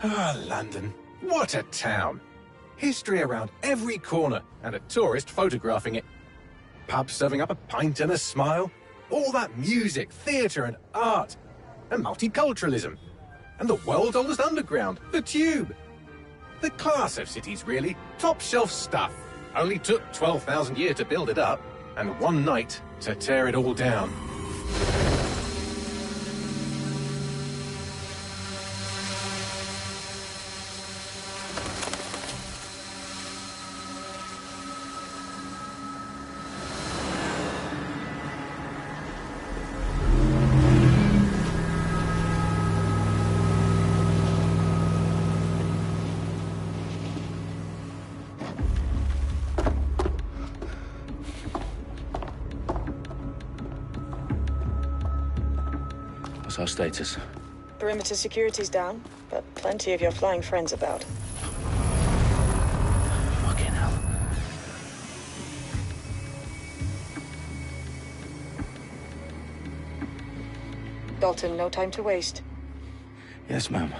Ah, London. What a town. History around every corner, and a tourist photographing it. Pubs serving up a pint and a smile. All that music, theatre and art. And multiculturalism. And the world's oldest underground, the Tube. The class of cities, really. Top shelf stuff. Only took 12,000 years to build it up, and one night to tear it all down. What's our status? Perimeter security's down, but plenty of your flying friends about. Fucking hell. Dalton, no time to waste. Yes, ma'am.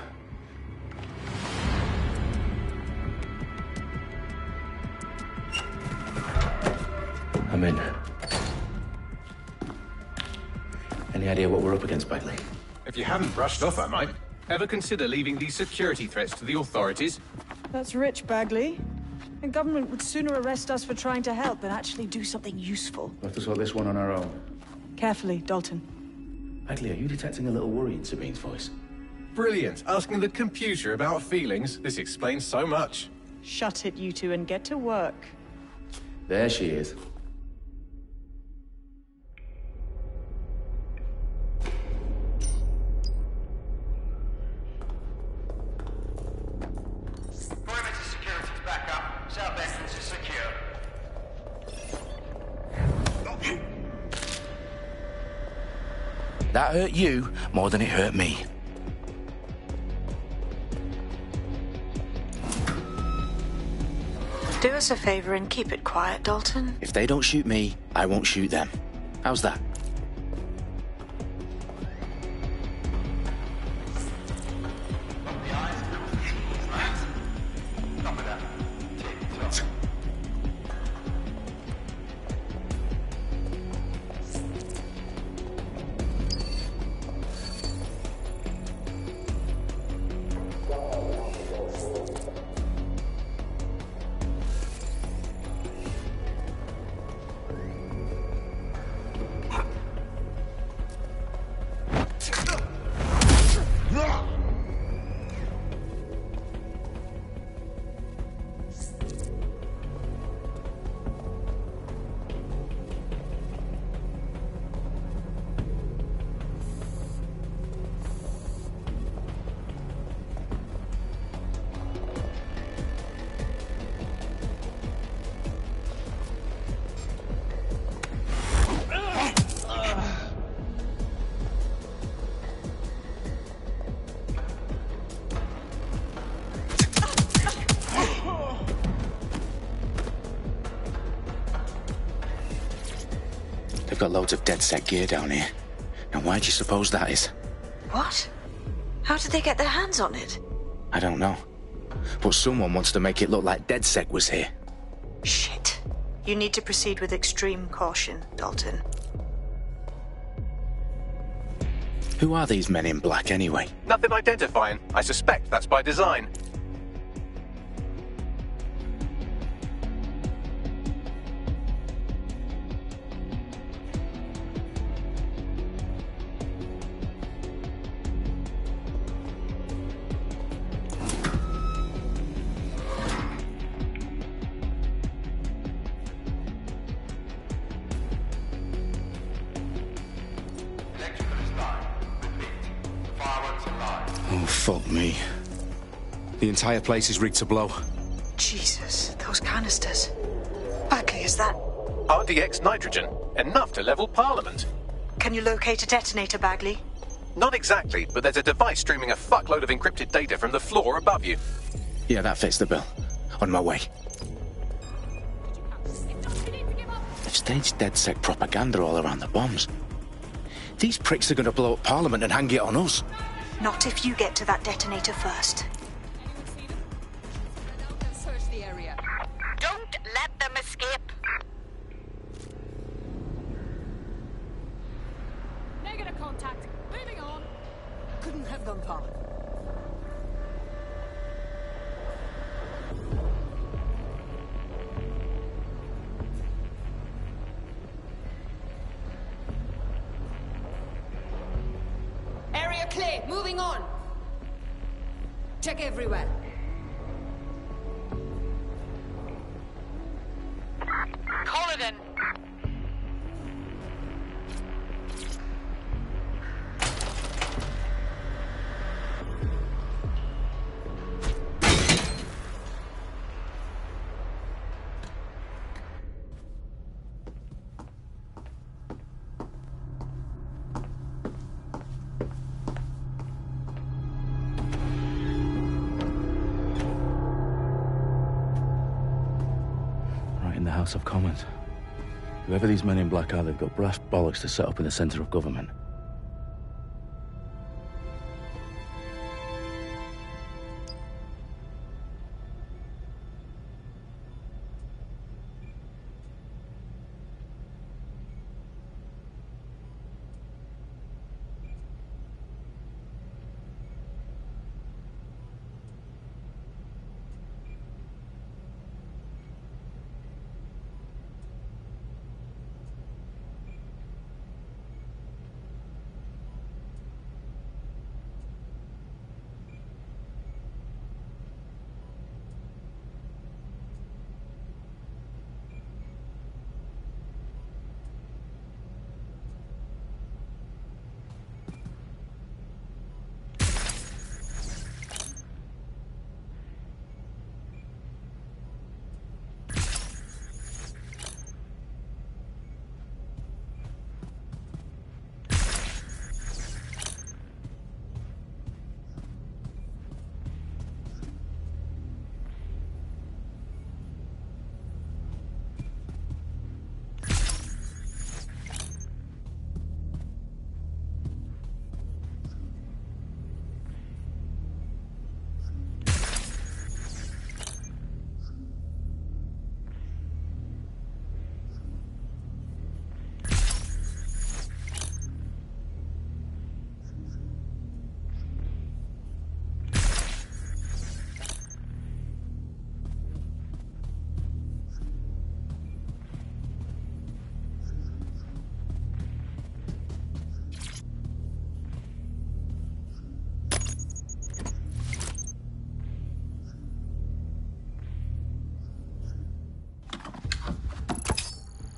I'm in. Any idea what we're up against, Bagley? If you haven't brushed off, I might. Ever consider leaving these security threats to the authorities? That's rich, Bagley. The government would sooner arrest us for trying to help than actually do something useful. We'll have to sort this one on our own. Carefully, Dalton. Bagley, are you detecting a little worry in Sabine's voice? Brilliant. Asking the computer about feelings. This explains so much. Shut it, you two, and get to work. There she is. Perimeter security's back up. South entrance is secure. That hurt you more than it hurt me. Do us a favor and keep it quiet, Dalton. If they don't shoot me, I won't shoot them. How's that? The eyes. Relax. Stop with that. Tick-tock. They've got loads of dead-set gear down here. Now, why do you suppose that is? What? How did they get their hands on it? I don't know. But someone wants to make it look like DedSec was here. Shit. You need to proceed with extreme caution, Dalton. Who are these men in black, anyway? Nothing identifying. I suspect that's by design. Electrical is live. Repeat. Fireworks are live. Oh, fuck me. The entire place is rigged to blow. Jesus, those canisters. Bagley, is that... RDX nitrogen. Enough to level Parliament. Can you locate a detonator, Bagley? Not exactly, but there's a device streaming a fuckload of encrypted data from the floor above you. Yeah, that fits the bill. On my way. They've staged DedSec propaganda all around the bombs. These pricks are going to blow up Parliament and hang it on us. Not if you get to that detonator first. shotgun park. Area clear. Moving on. Check everywhere. Call it in. In the House of Commons. Whoever these men in black are, they've got brass bollocks to set up in the centre of government.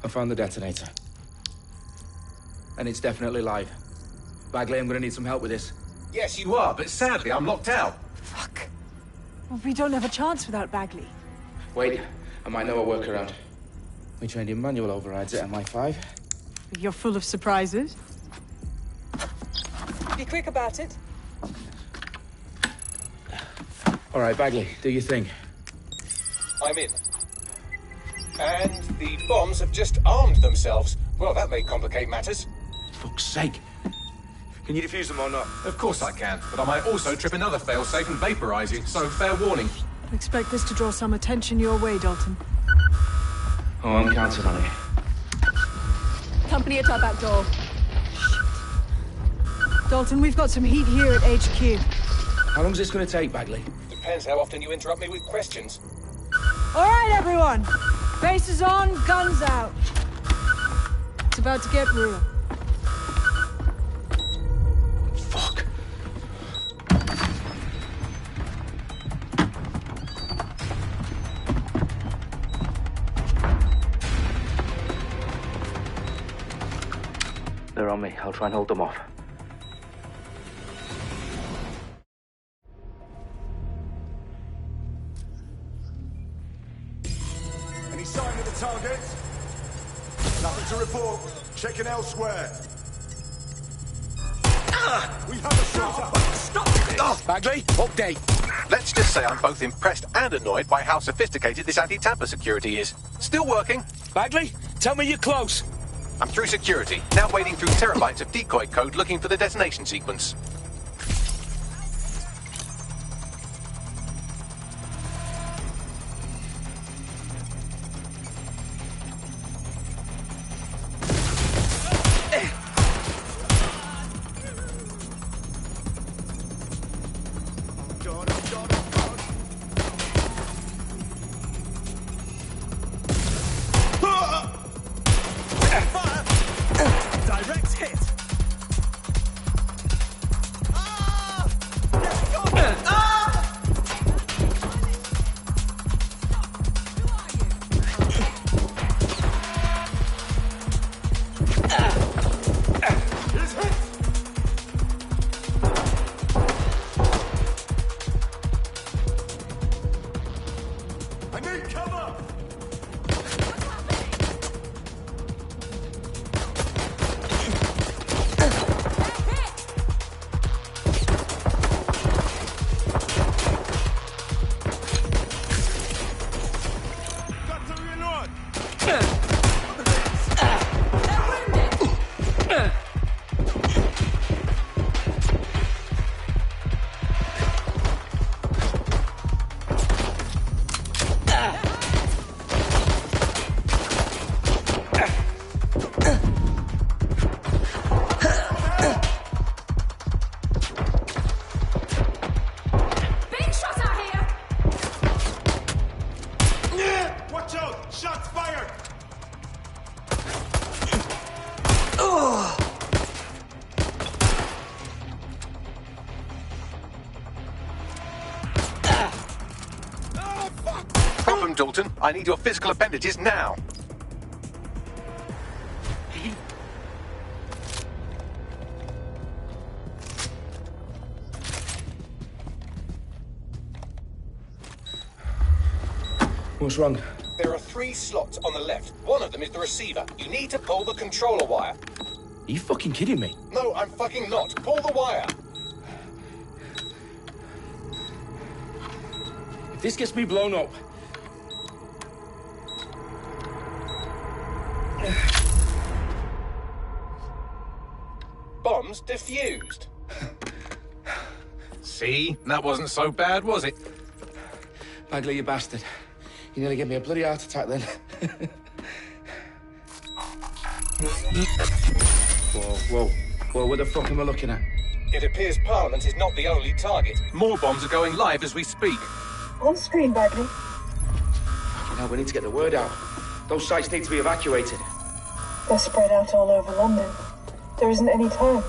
I found the detonator. And it's definitely live. Bagley, I'm gonna need some help with this. Yes, you are, but sadly, I'm locked out. Fuck. Well, we don't have a chance without Bagley. Wait, I might know a workaround. We trained in manual overrides at MI5. You're full of surprises. Be quick about it. All right, Bagley, do your thing. I'm in. And the bombs have just armed themselves. Well, that may complicate matters. Fuck's sake. Can you defuse them or not? Of course I can, but I might also trip another failsafe and vaporize you, so fair warning. Expect this to draw some attention your way, Dalton. Oh, I'm counting on it. Company at our back door. Shit. Dalton, we've got some heat here at HQ. How long's this gonna take, Bagley? Depends how often you interrupt me with questions. All right, everyone. Faces on, guns out. It's about to get real. Fuck. They're on me. I'll try and hold them off. Any sign of the target? Nothing to report. Checking elsewhere. We have a shooter. Stop this! Bagley, update. Let's just say I'm both impressed and annoyed by how sophisticated this anti-tamper security is. Still working. Bagley, tell me you're close. I'm through security, now wading through terabytes of decoy code looking for the detonation sequence. God, oh God, oh God. Fire! Direct hit! Ah! Get going! Ah! He's hit! I need cover! Got to reload! Big shot out here! Watch out! Shots fired! Problem, Dalton. I need your physical appendages now. What's wrong? There are 3 slots on the left. One of them is the receiver. You need to pull the controller wire. Are you fucking kidding me? No, I'm fucking not. Pull the wire. If this gets me blown up... Bombs defused. See? That wasn't so bad, was it? Bagley, you bastard. You nearly gave me a bloody heart attack then. Whoa. What the fuck am I looking at? It appears Parliament is not the only target. More bombs are going live as we speak. On screen, Bagley. You know, we need to get the word out. Those sites need to be evacuated. They're spread out all over London. There isn't any time.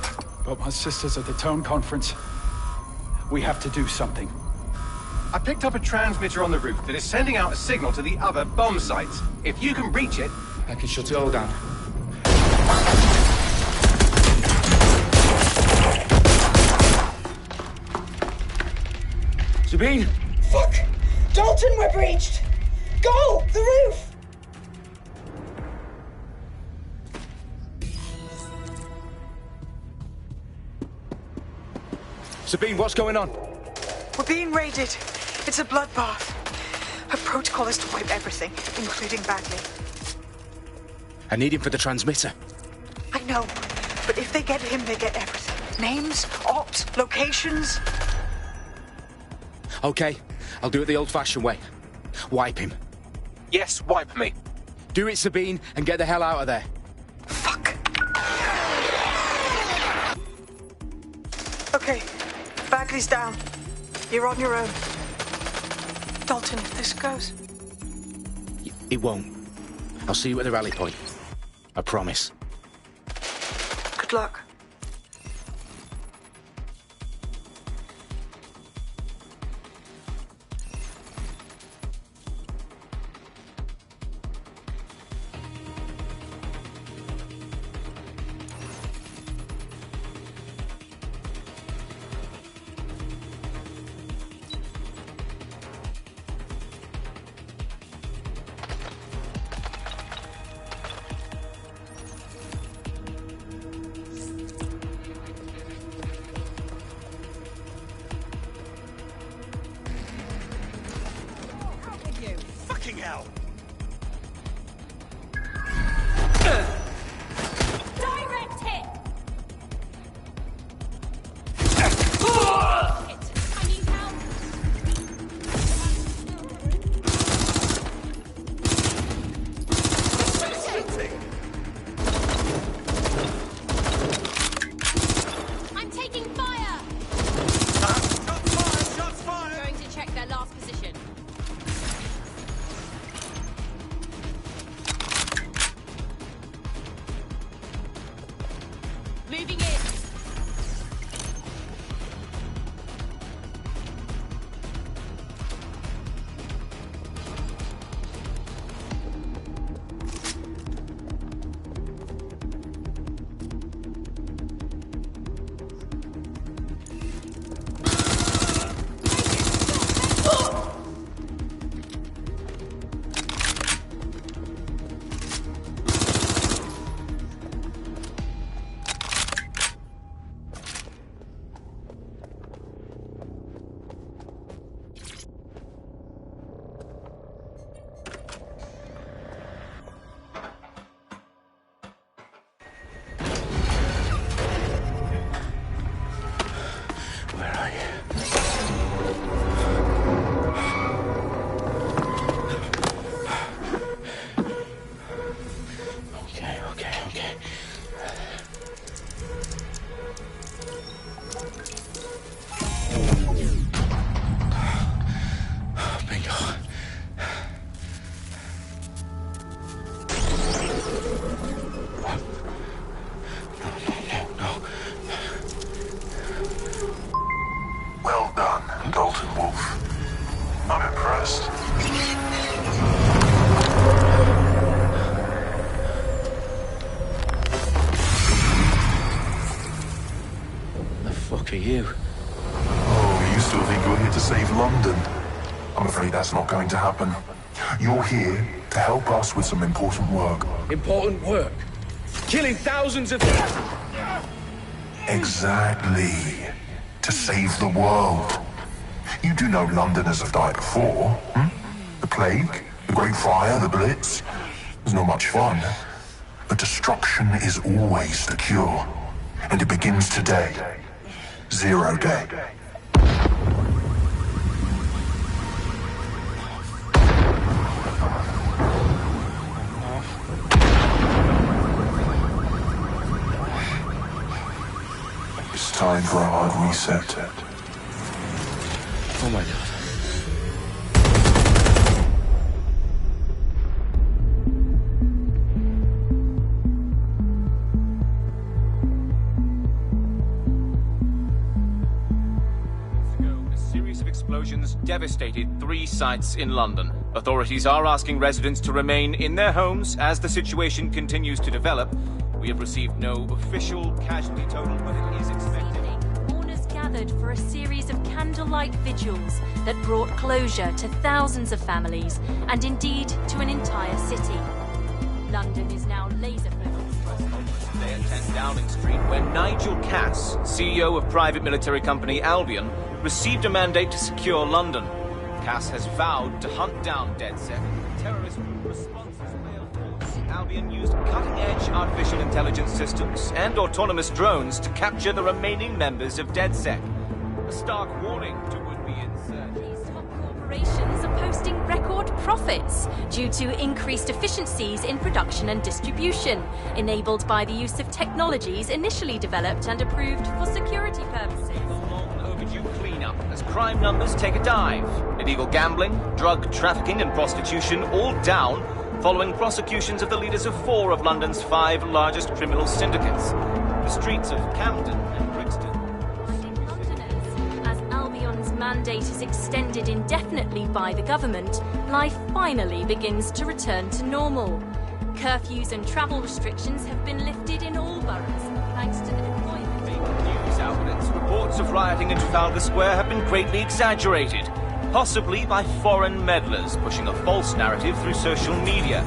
But my sister's at the town conference. We have to do something. I picked up a transmitter on the roof that is sending out a signal to the other bomb sites. If you can reach it... I can shut it all down. Sabine! Fuck! Dalton, we're breached! Go! The roof! Sabine, what's going on? We're being raided. It's a bloodbath. Her protocol is to wipe everything, including Bagley. I need him for the transmitter. I know, but if they get him, they get everything. Names, ops, locations. Okay, I'll do it the old-fashioned way. Wipe him. Yes, wipe me. Do it, Sabine, and get the hell out of there. Fuck. Okay, Bagley's down. You're on your own. Dalton, if this goes... It won't. I'll see you at the rally point. I promise. Good luck. Fucking hell! Direct hit! I need help! I'm taking fire! Shots fired! Shots fired! Dalton Wolf. I'm impressed. The fuck are you? Oh, you still think you're here to save London? I'm afraid that's not going to happen. You're here to help us with some important work. Important work? Killing thousands of... Exactly. To save the world. You do know Londoners have died before, hmm? The Plague, the Great Fire, the Blitz. It's not much fun. But destruction is always the cure. And it begins today. Zero Day. It's time for a hard reset. Oh my God. A series of explosions devastated 3 sites in London. Authorities are asking residents to remain in their homes as the situation continues to develop. We have received no official casualty total, but it is expected. Mourners gathered for a series of candlelight vigils that brought closure to thousands of families and indeed to an entire city. London is now laser-focused. Today at 10 Downing Street, when Nigel Cass, CEO of private military company Albion, received a mandate to secure London. Cass has vowed to hunt down DedSec. Terrorist responses failed. Albion used cutting-edge artificial intelligence systems and autonomous drones to capture the remaining members of DedSec. A stark warning to would-be insurgents. These top corporations are posting record profits due to increased efficiencies in production and distribution, enabled by the use of technologies initially developed and approved for security purposes. Overdue cleanup as crime numbers take a dive. Illegal gambling, drug trafficking and prostitution all down following prosecutions of the leaders of 4 of London's 5 largest criminal syndicates. The streets of Camden and Brixton. Reminding Londoners, as Albion's mandate is extended indefinitely by the government, life finally begins to return to normal. Curfews and travel restrictions have been lifted in all boroughs, thanks to the deployment. News outlets, reports of rioting in Trafalgar Square have been greatly exaggerated, possibly by foreign meddlers pushing a false narrative through social media.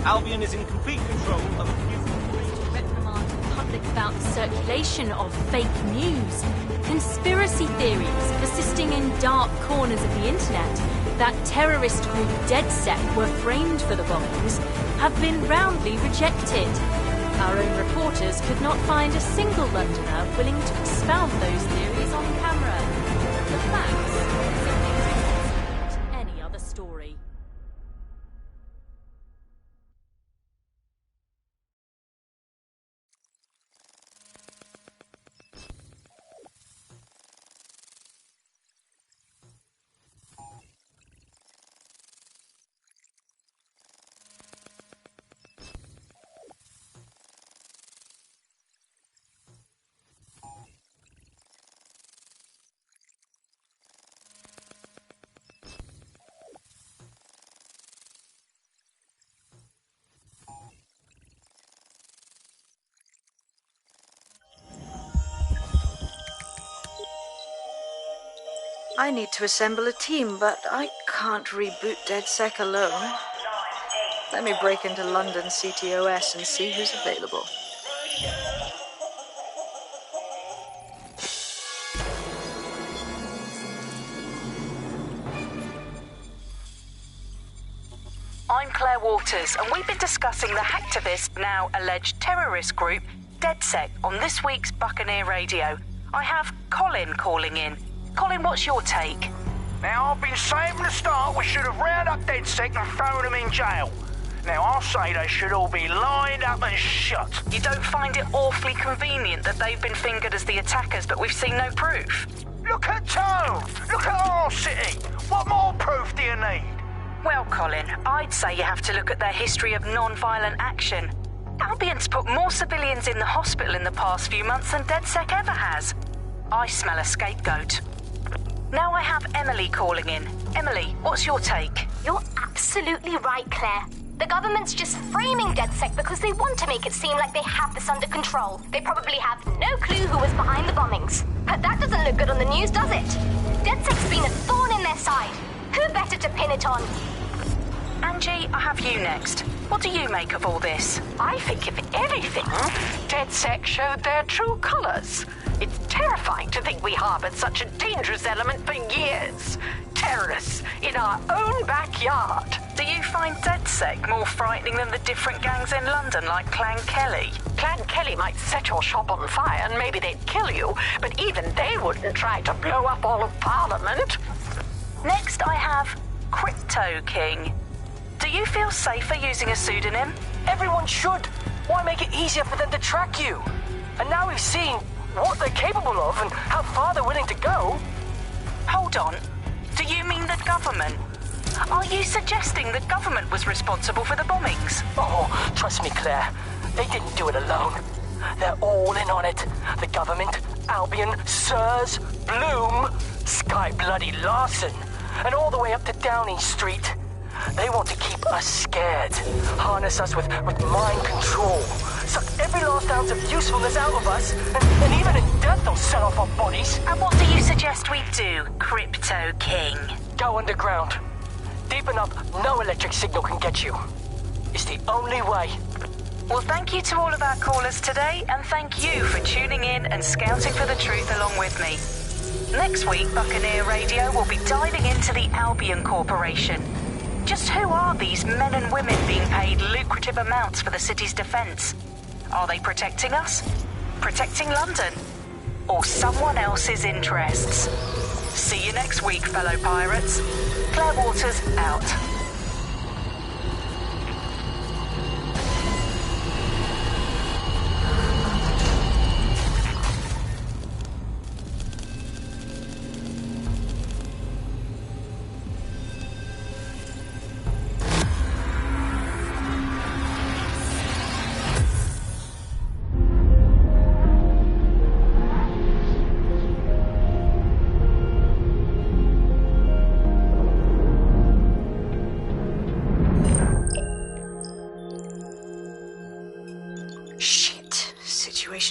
Albion is in complete control of To reprimand the public about the circulation of fake news, conspiracy theories persisting in dark corners of the internet that terrorist group DedSec were framed for the bombings have been roundly rejected. Our own reporters could not find a single Londoner willing to expound those theories on camera. The facts simply don't any other story. I need to assemble a team, but I can't reboot DedSec alone. Let me break into London CTOS and see who's available. I'm Claire Waters, and we've been discussing the hacktivist, now alleged terrorist group, DedSec, on this week's Buccaneer Radio. I have Colin calling in. Colin, what's your take? Now, I've been saying from the start we should have rounded up DedSec and thrown them in jail. Now, I'll say they should all be lined up and shot. You don't find it awfully convenient that they've been fingered as the attackers, but we've seen no proof? Look at Tone! Look at our city! What more proof do you need? Well, Colin, I'd say you have to look at their history of non-violent action. Albion's put more civilians in the hospital in the past few months than DedSec ever has. I smell a scapegoat. Now I have Emily calling in. Emily, what's your take? You're absolutely right, Claire. The government's just framing DedSec because they want to make it seem like they have this under control. They probably have no clue who was behind the bombings. But that doesn't look good on the news, does it? DedSec's been a thorn in their side. Who better to pin it on? Angie, I have you next. What do you make of all this? I think, if anything, DedSec showed their true colours. It's terrifying to think we harboured such a dangerous element for years. Terrorists in our own backyard. Do you find DedSec more frightening than the different gangs in London, like Clan Kelly? Clan Kelly might set your shop on fire and maybe they'd kill you, but even they wouldn't try to blow up all of Parliament. Next, I have Crypto King. Do you feel safer using a pseudonym? Everyone should. Why make it easier for them to track you? And now we've seen what they're capable of and how far they're willing to go. Hold on. Do you mean the government? Are you suggesting the government was responsible for the bombings? Oh, trust me, Claire. They didn't do it alone. They're all in on it. The government, Albion, Sirs, Bloom, Sky Bloody Larson, and all the way up to Downing Street. They want to keep us scared, harness us with mind control, suck every last ounce of usefulness out of us, and even in death they'll sell off our bodies. And what do you suggest we do, Crypto King? Go underground. Deep enough, no electric signal can get you. It's the only way. Well, thank you to all of our callers today, and thank you for tuning in and scouting for the truth along with me. Next week, Buccaneer Radio will be diving into the Albion Corporation. Just who are these men and women being paid lucrative amounts for the city's defence? Are they protecting us? Protecting London? Or someone else's interests? See you next week, fellow pirates. Claire Waters, out.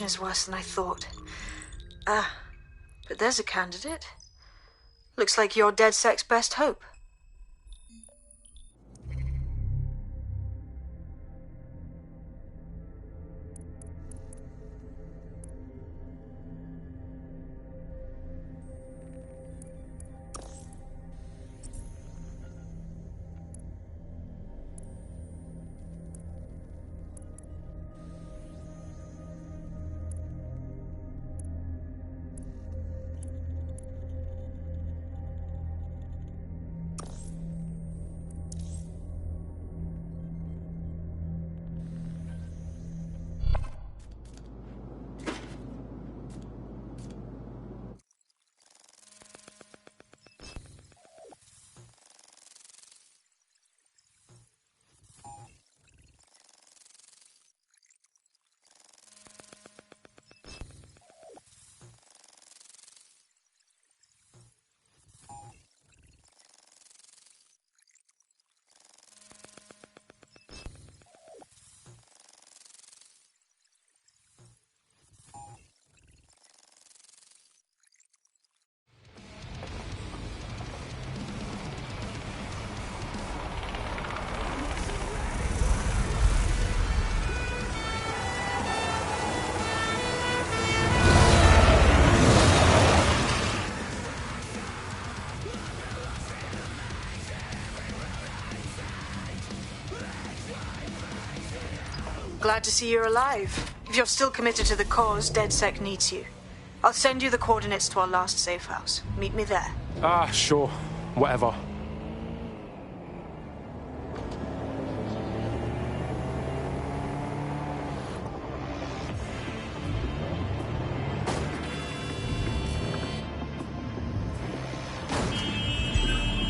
Is worse than I thought. But there's a candidate. Looks like you're DedSec's best hope. Glad to see you're alive. If you're still committed to the cause, DedSec needs you. I'll send you the coordinates to our last safe house. Meet me there. Sure. Whatever.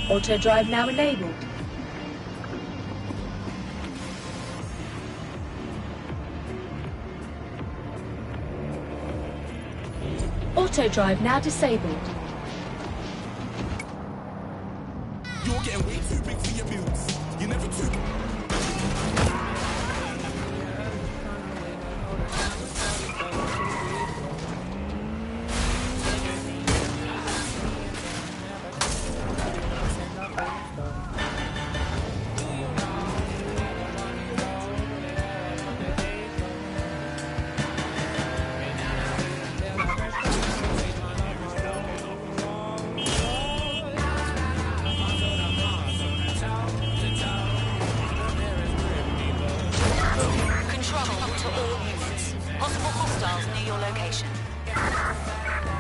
Auto drive now enabled. Auto drive now disabled. You're getting way too big for your boots. You never took.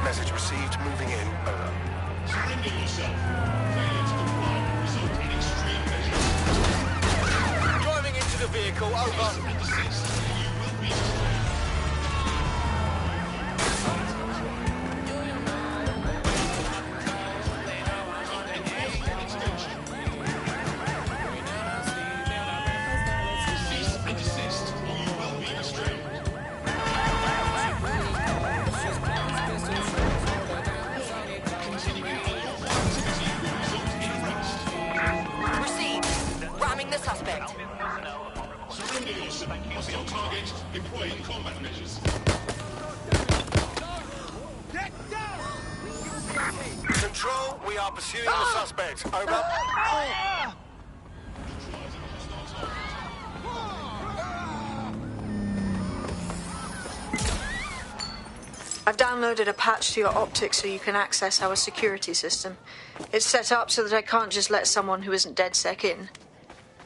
Message received, moving in. Over. Surrender yourself. Failure to comply will result in extreme measures. Driving into the vehicle, over. And desist. You will be destroyed. Hostile target, deploying combat measures. Control, we are pursuing the suspect. Over. I've downloaded a patch to your optics so you can access our security system. It's set up so that I can't just let someone who isn't DedSec in.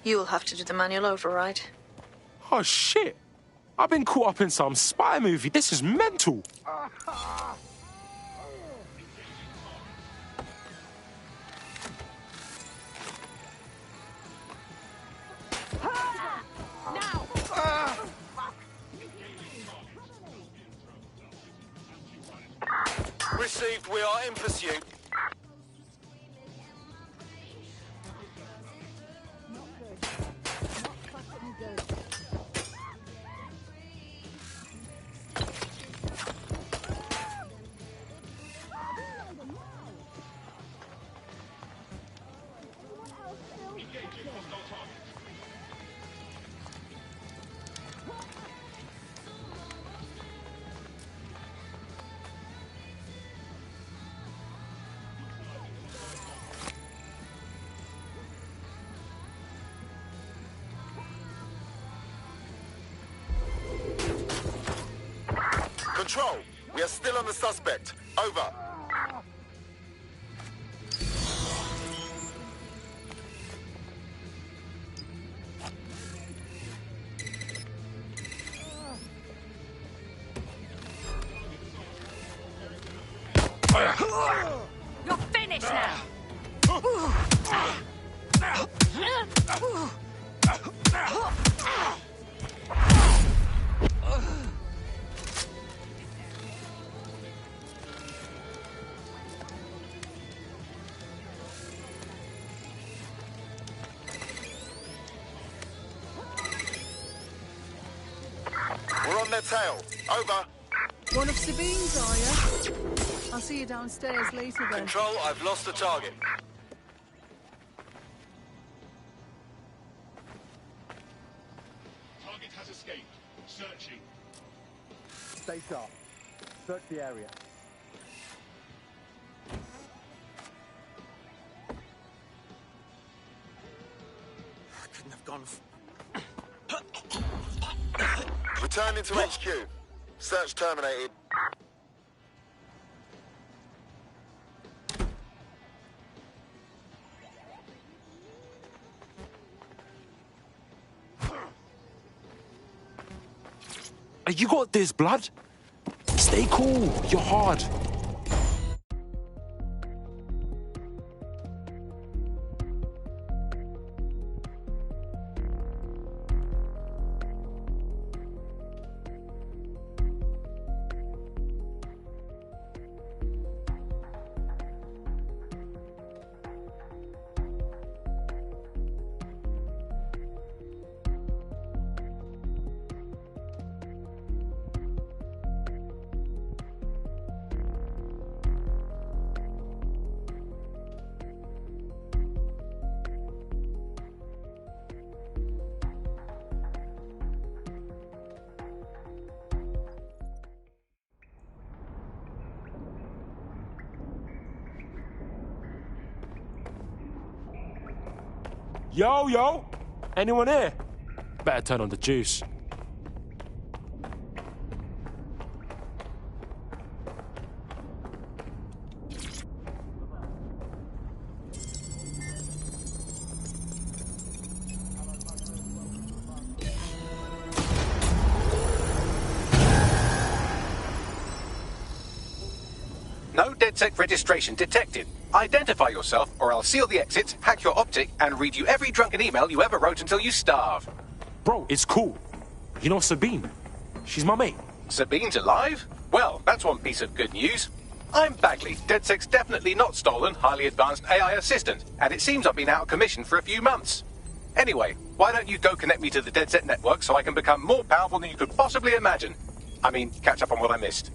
You'll have to do the manual override. Oh, shit. I've been caught up in some spy movie. This is mental. Received, we are in pursuit. Control, we are still on the suspect. Over. You're finished now. We're on their tail. Over. One of Sabine's, are you? I'll see you downstairs later then. Control, I've lost the target. Target has escaped. Searching. Stay sharp. Search the area. I couldn't have gone. Returning to HQ. Search terminated. You got this, blood. Stay cool. You're hard. Yo! Anyone here? Better turn on the juice. No DedSec registration detected. Identify yourself, or I'll seal the exits, hack your optic, and read you every drunken email you ever wrote until you starve. Bro, it's cool. You know Sabine? She's my mate. Sabine's alive? Well, that's one piece of good news. I'm Bagley, DedSec's definitely not stolen, highly advanced AI assistant, and it seems I've been out of commission for a few months. Anyway, why don't you go connect me to the DedSec network so I can become more powerful than you could possibly imagine? I mean, catch up on what I missed.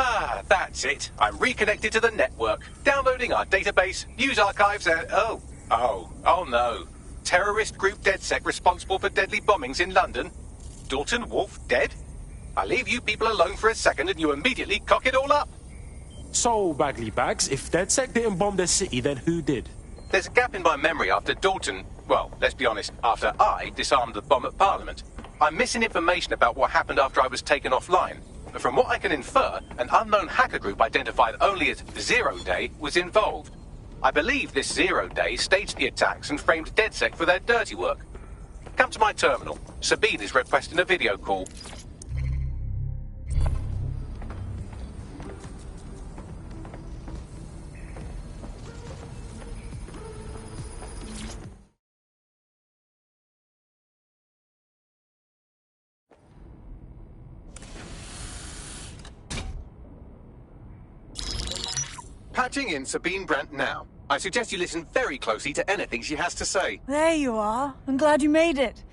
Ah, that's it. I'm reconnected to the network, downloading our database, news archives, and oh no. Terrorist group DedSec responsible for deadly bombings in London? Dalton Wolfe dead? I leave you people alone for a second and you immediately cock it all up. So, Bagley Bags, if DedSec didn't bomb their city, then who did? There's a gap in my memory after Dalton, well, let's be honest, after I disarmed the bomb at Parliament. I'm missing information about what happened after I was taken offline. But from what I can infer, an unknown hacker group identified only as Zero Day was involved. I believe this Zero Day staged the attacks and framed DedSec for their dirty work. Come to my terminal. Sabine is requesting a video call. Patching in Sabine Brandt now. I suggest you listen very closely to anything she has to say. There you are. I'm glad you made it.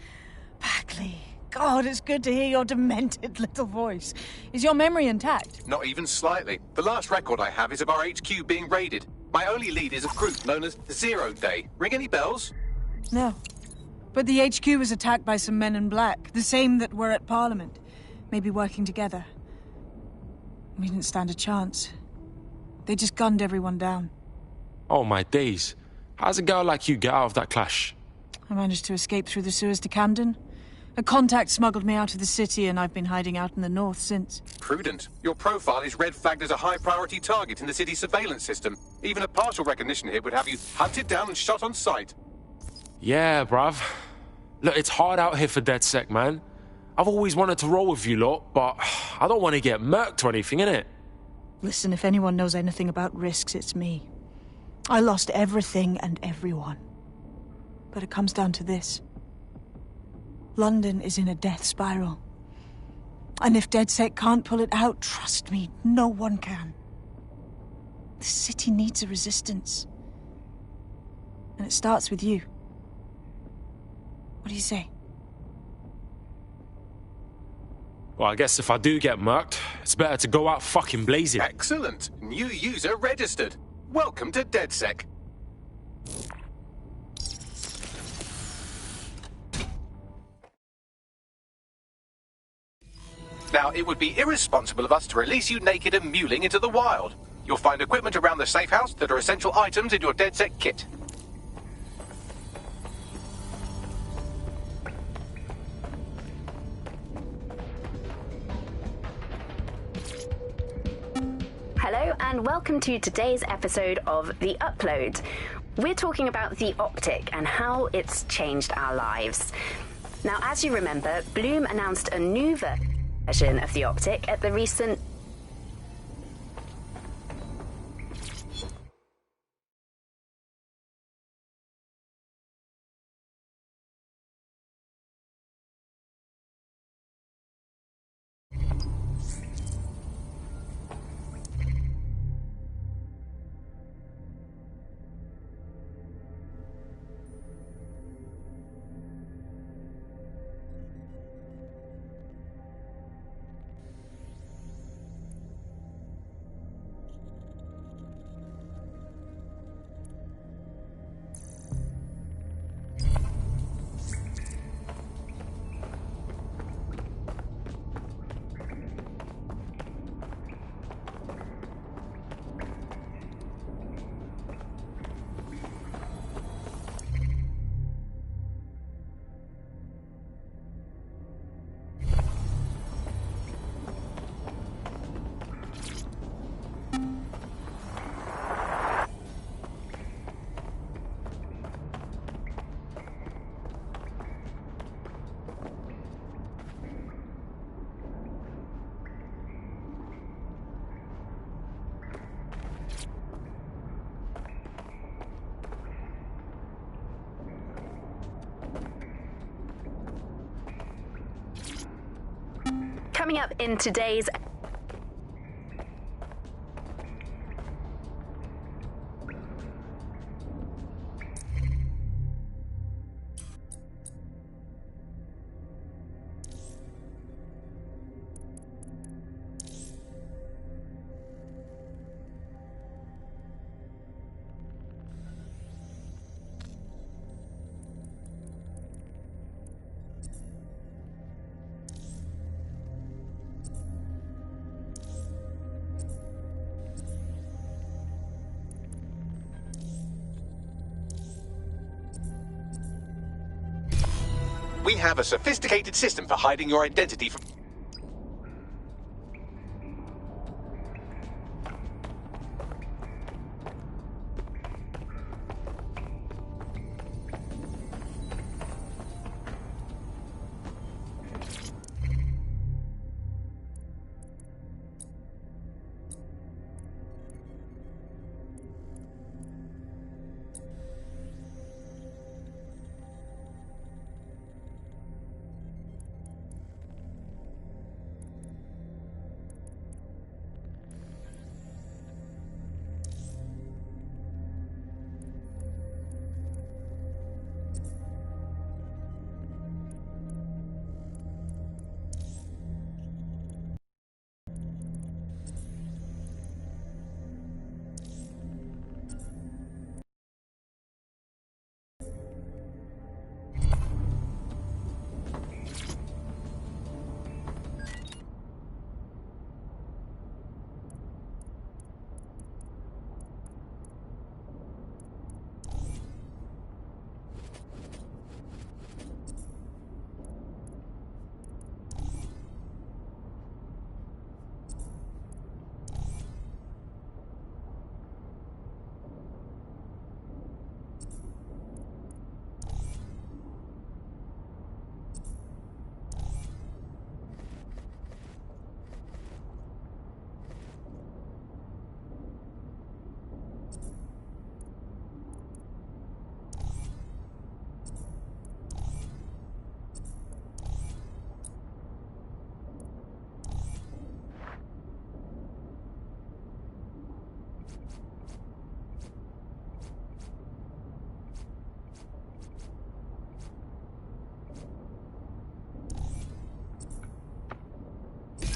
Bagley. God, it's good to hear your demented little voice. Is your memory intact? Not even slightly. The last record I have is of our HQ being raided. My only lead is a group known as Zero Day. Ring any bells? No. But the HQ was attacked by some men in black, the same that were at Parliament. Maybe working together. We didn't stand a chance. They just gunned everyone down. Oh, my days. How's a girl like you get out of that clash? I managed to escape through the sewers to Camden. A contact smuggled me out of the city, and I've been hiding out in the north since. Prudent. Your profile is red flagged as a high-priority target in the city's surveillance system. Even a partial recognition hit would have you hunted down and shot on sight. Yeah, bruv. Look, it's hard out here for DedSec, man. I've always wanted to roll with you lot, but I don't want to get murked or anything, innit? Listen, if anyone knows anything about risks, it's me. I lost everything and everyone. But it comes down to this. London is in a death spiral. And if DedSec can't pull it out, trust me, no one can. The city needs a resistance. And it starts with you. What do you say? Well, I guess if I do get murked, it's better to go out fucking blazing. Excellent. New user registered. Welcome to DedSec. Now, it would be irresponsible of us to release you naked and mewling into the wild. You'll find equipment around the safe house that are essential items in your DedSec kit. Hello and welcome to today's episode of The Upload. We're talking about the optic and how it's changed our lives. Now, as you remember, Bloom announced a new version of the optic at the recent Coming up in today's We have a sophisticated system for hiding your identity from...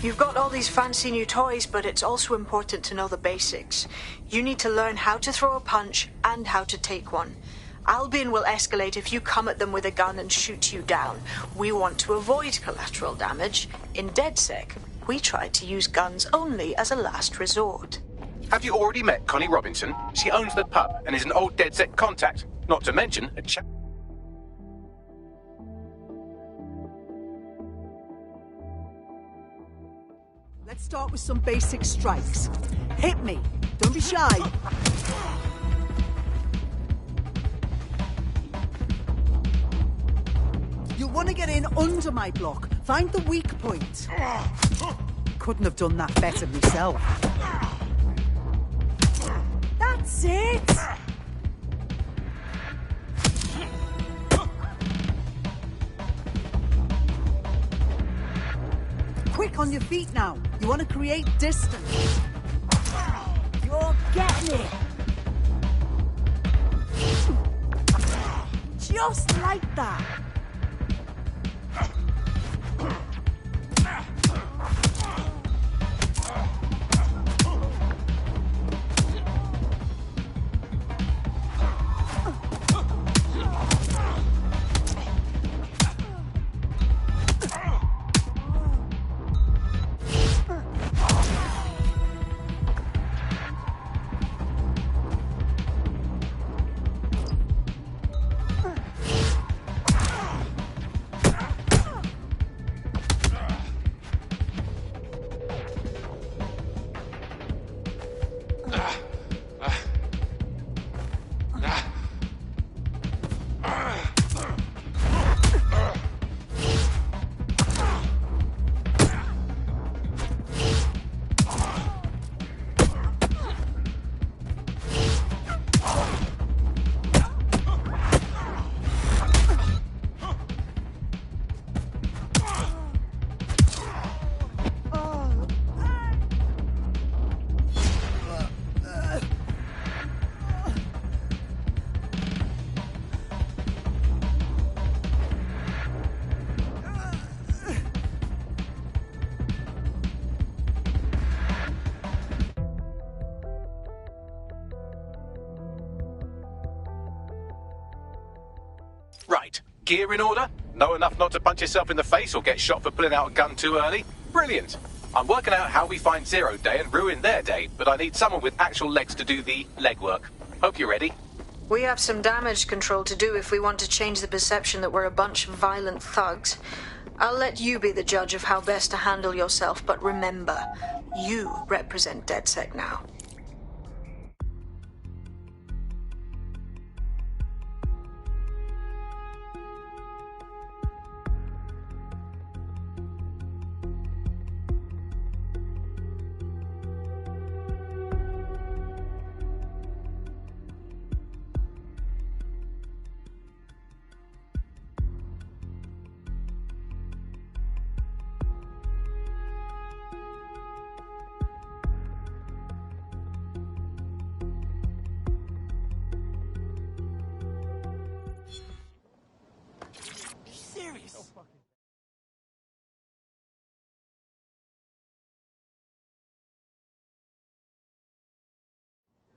You've got all these fancy new toys, but it's also important to know the basics. You need to learn how to throw a punch and how to take one. Albion will escalate if you come at them with a gun and shoot you down. We want to avoid collateral damage. In DedSec, we try to use guns only as a last resort. Have you already met Connie Robinson? She owns the pub and is an old DedSec contact. Not to mention a chap... Let's start with some basic strikes. Hit me. Don't be shy. You'll want to get in under my block. Find the weak point. Couldn't have done that better myself. That's it. Quick on your feet now. You want to create distance. You're getting it. Just like that. Right. Gear in order? Know enough not to punch yourself in the face or get shot for pulling out a gun too early? Brilliant. I'm working out how we find Zero Day and ruin their day, but I need someone with actual legs to do the legwork. Hope you're ready. We have some damage control to do if we want to change the perception that we're a bunch of violent thugs. I'll let you be the judge of how best to handle yourself, but remember, you represent DedSec now.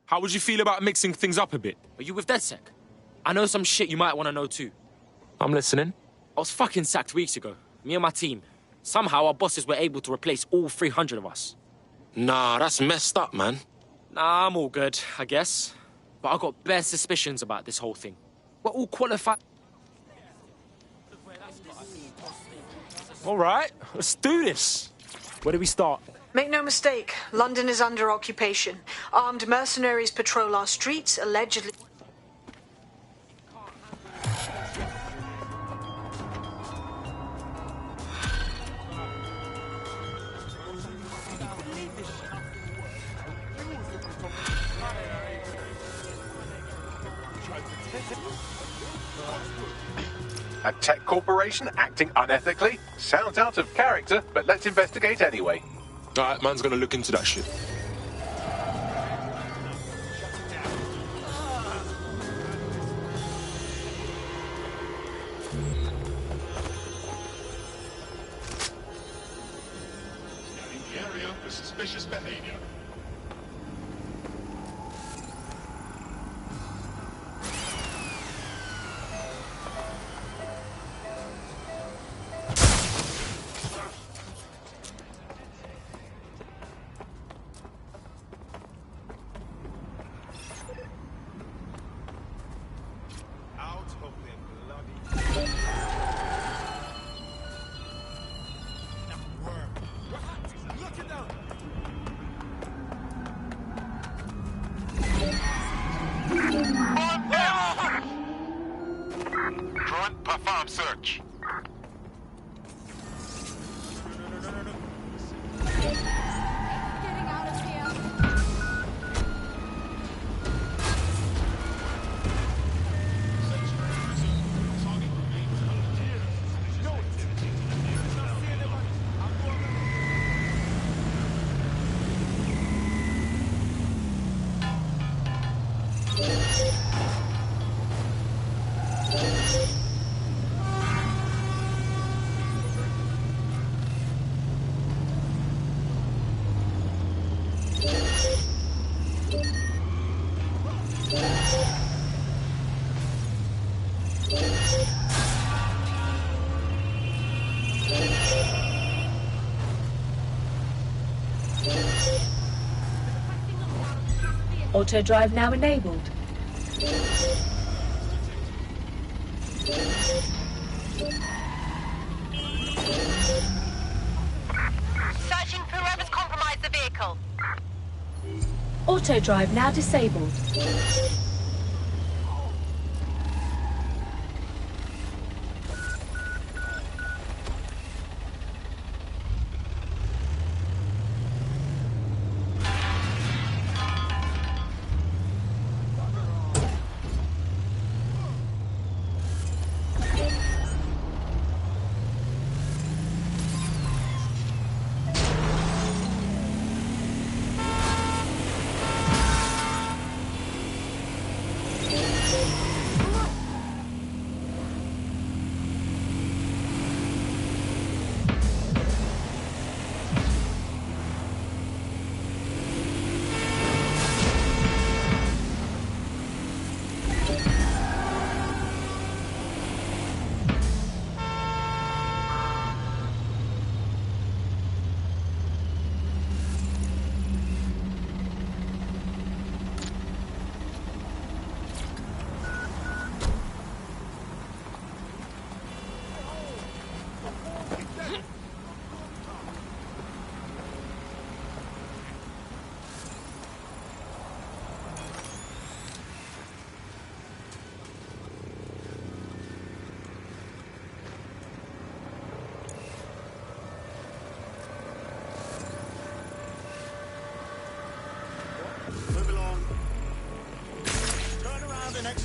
How would you feel about mixing things up a bit? Are you with DedSec? I know some shit you might want to know too. I'm listening. I was fucking sacked weeks ago. Me and my team. Somehow our bosses were able to replace all 300 of us. Nah, that's messed up, man. Nah, I'm all good, I guess. But I got bare suspicions about this whole thing. We're all qualified. All right, let's do this. Where do we start? Make no mistake, London is under occupation. Armed mercenaries patrol our streets, allegedly... A tech corporation acting unethically? Sounds out of character, but let's investigate anyway. All right, man's gonna look into that shit. Scanning the area for suspicious behavior. Front, perform search. Auto drive now enabled. Searching for whoever's compromised the vehicle. Auto drive now disabled.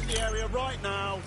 the area right now.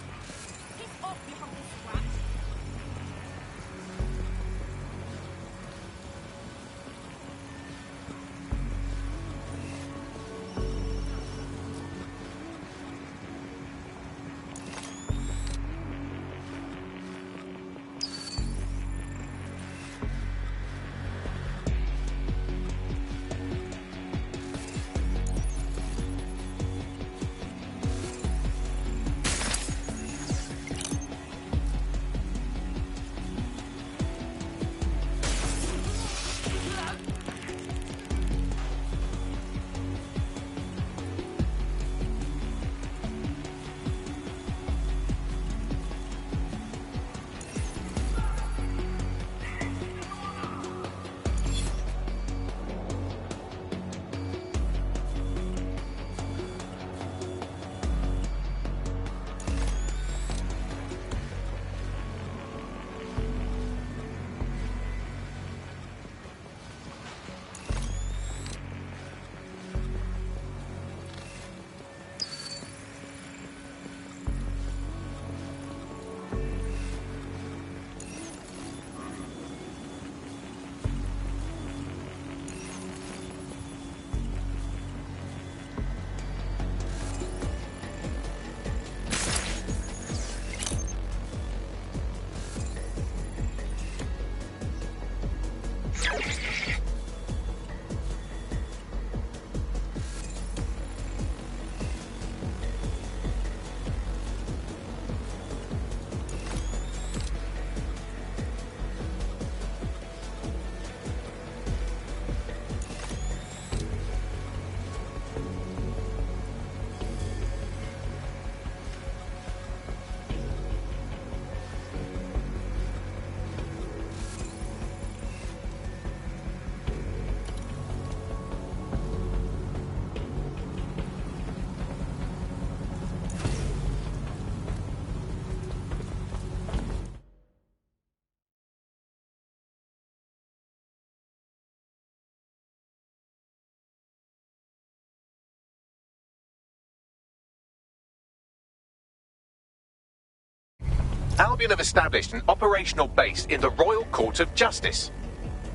Albion have established an operational base in the Royal Court of Justice.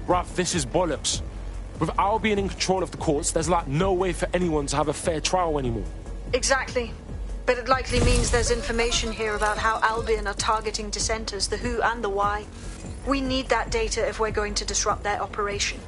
Bruv, this is bollocks. With Albion in control of the courts, there's like no way for anyone to have a fair trial anymore. Exactly. But it likely means there's information here about how Albion are targeting dissenters, the who and the why. We need that data if we're going to disrupt their operation.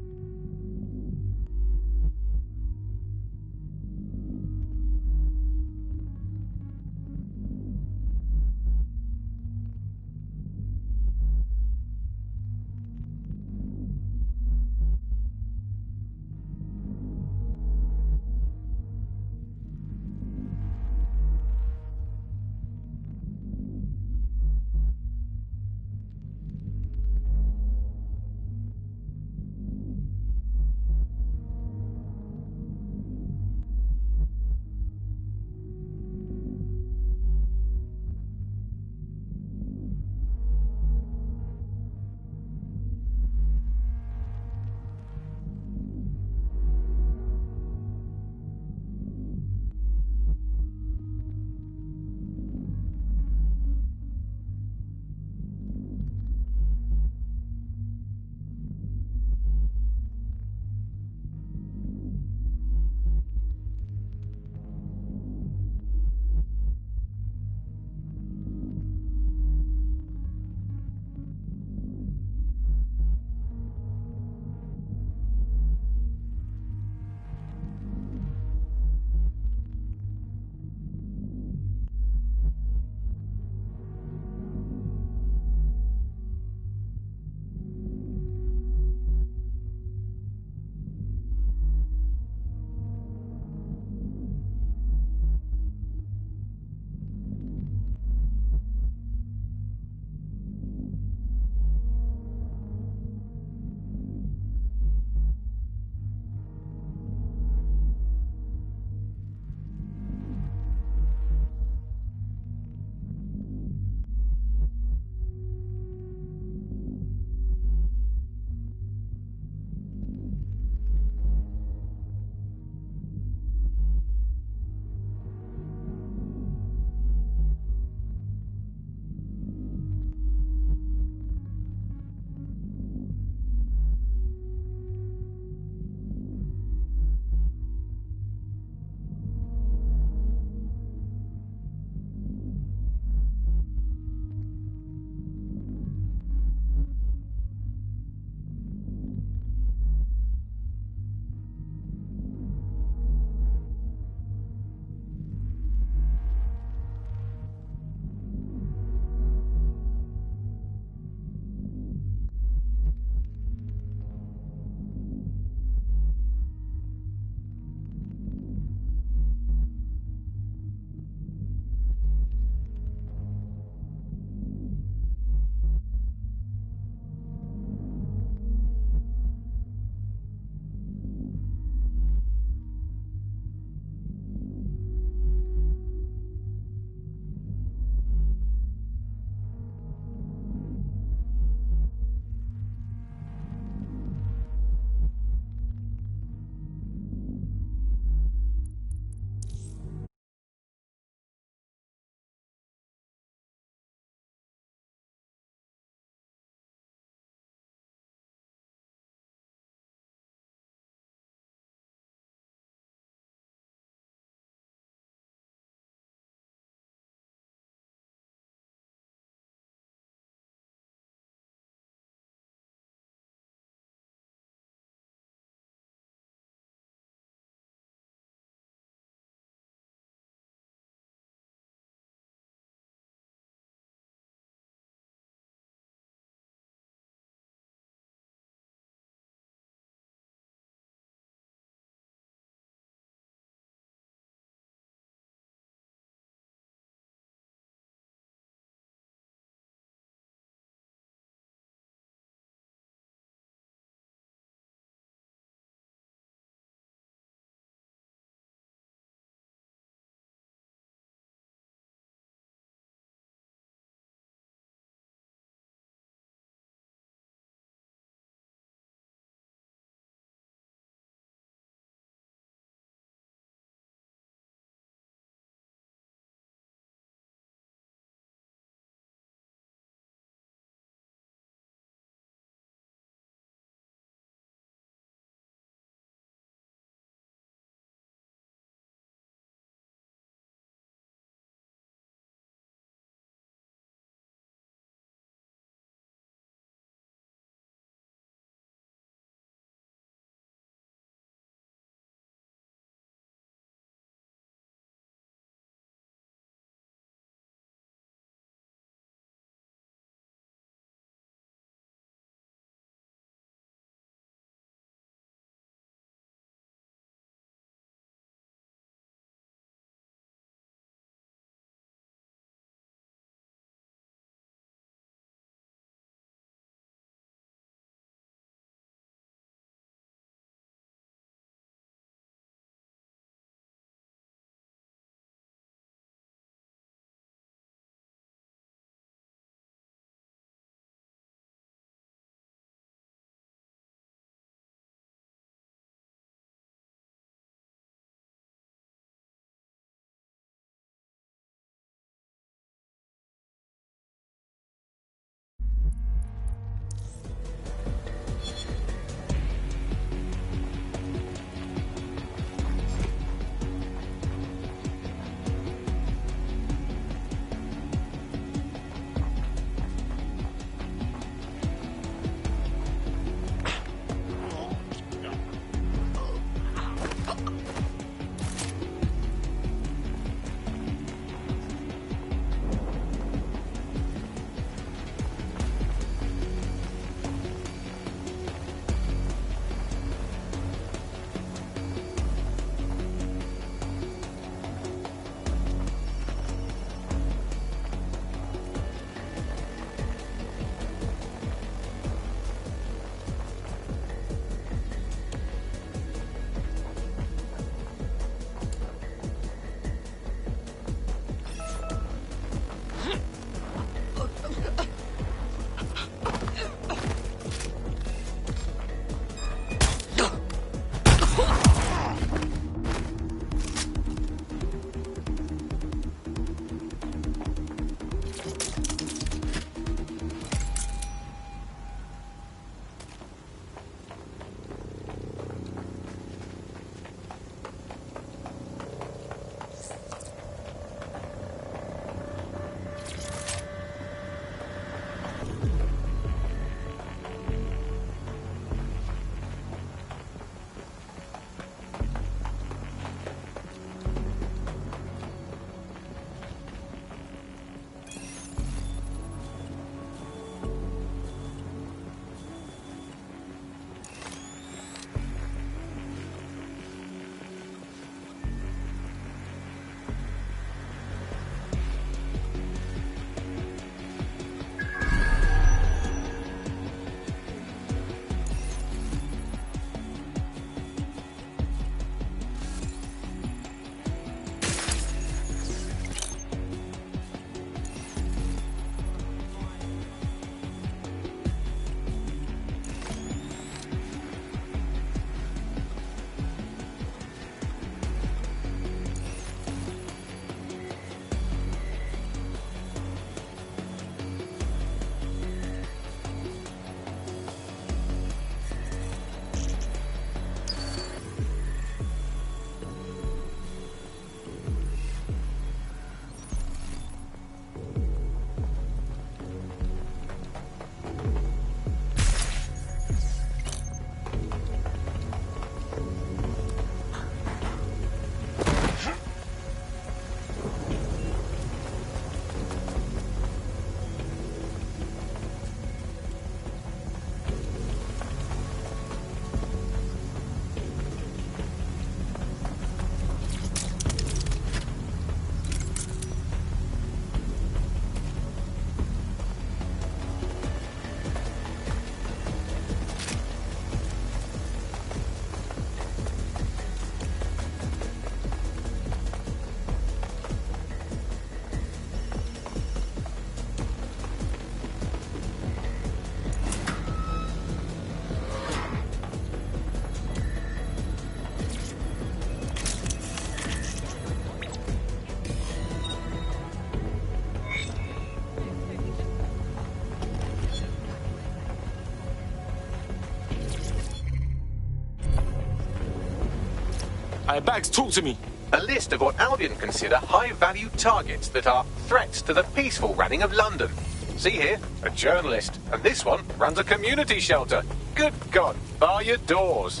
Hey, Bags, talk to me. A list of what Albion consider high-value targets that are threats to the peaceful running of London. See here, a journalist, and this one runs a community shelter. Good God, bar your doors.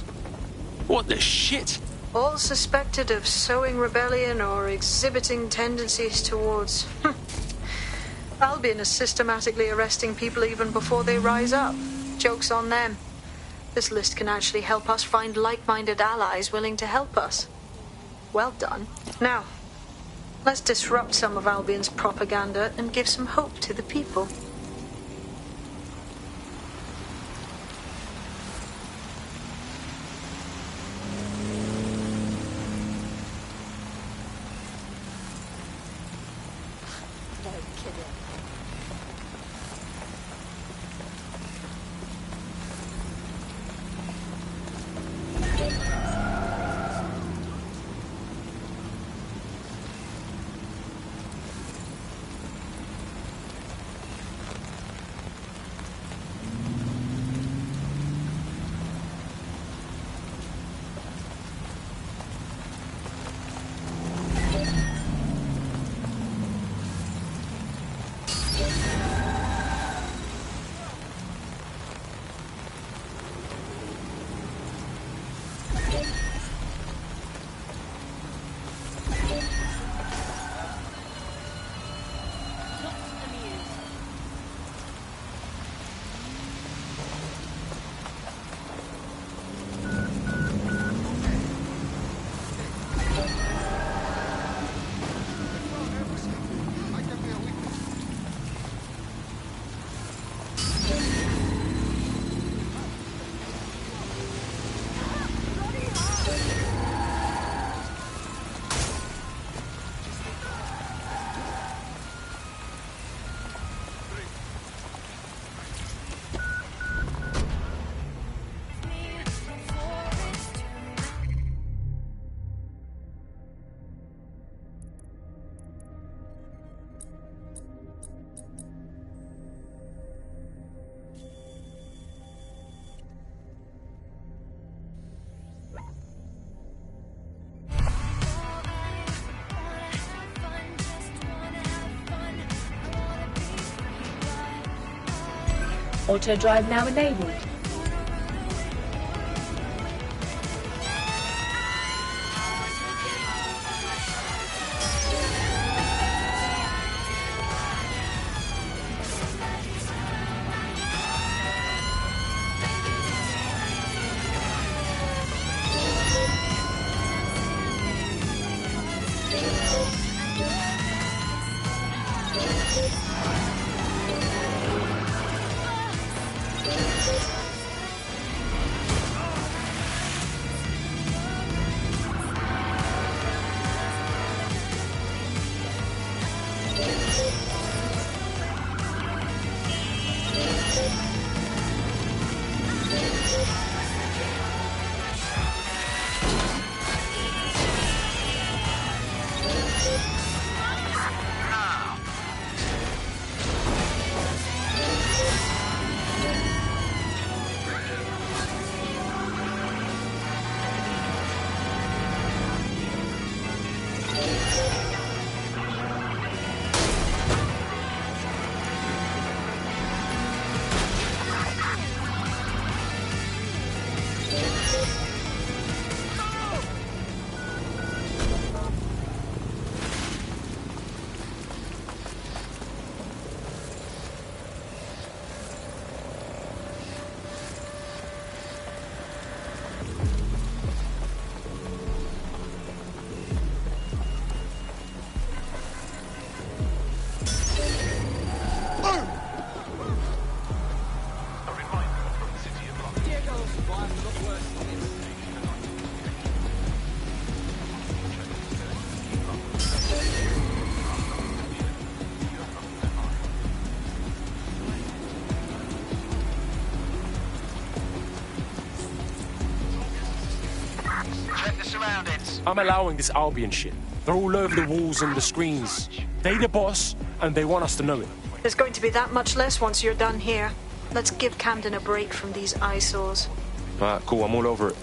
What the shit? All suspected of sowing rebellion or exhibiting tendencies towards... Albion is systematically arresting people even before they rise up. Joke's on them. This list can actually help us find like-minded allies willing to help us. Well done. Now, let's disrupt some of Albion's propaganda and give some hope to the people. Auto drive now enabled. I'm allowing this Albion shit. They're all over the walls and the screens. They the boss, and they want us to know it. There's going to be that much less once you're done here. Let's give Camden a break from these eyesores. Alright, cool, I'm all over it.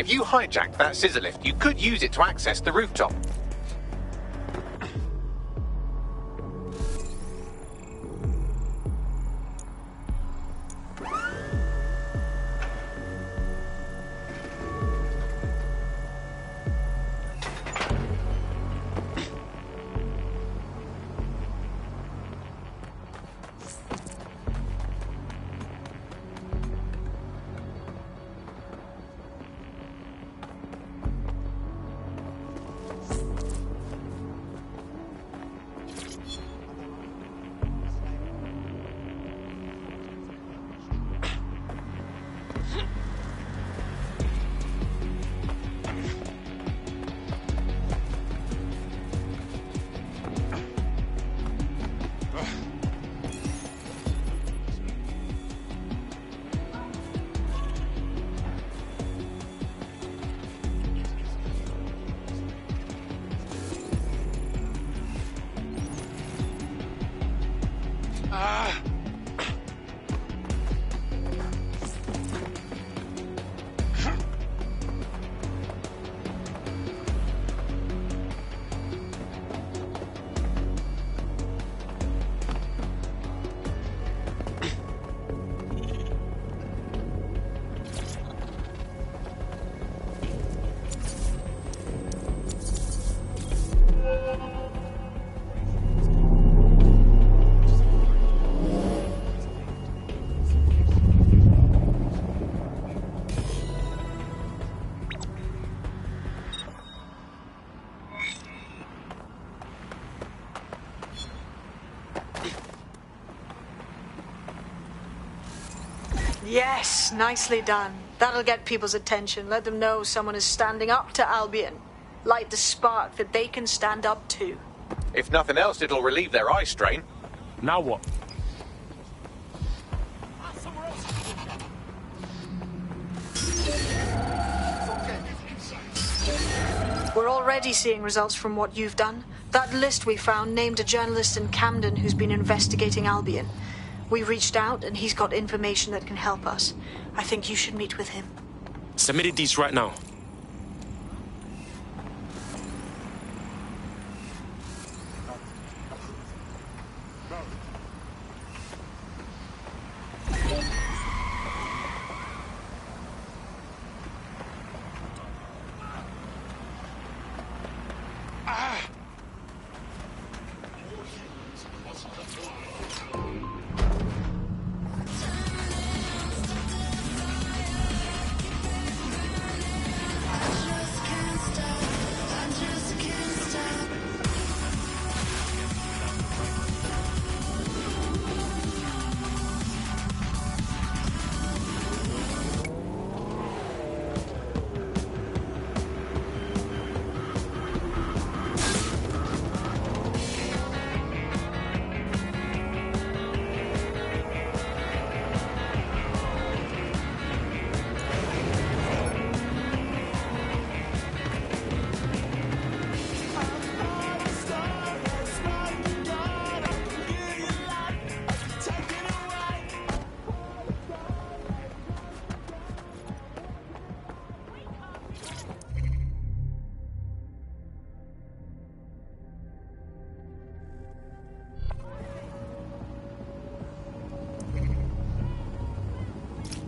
If you hijacked that scissor lift, you could use it to access the rooftop. Yes, nicely done. That'll get people's attention. Let them know someone is standing up to Albion. Light the spark that they can stand up to. If nothing else, it'll relieve their eye strain. Now what? We're already seeing results from what you've done. That list we found named a journalist in Camden who's been investigating Albion. We reached out and he's got information that can help us. I think you should meet with him. Submitted these right now.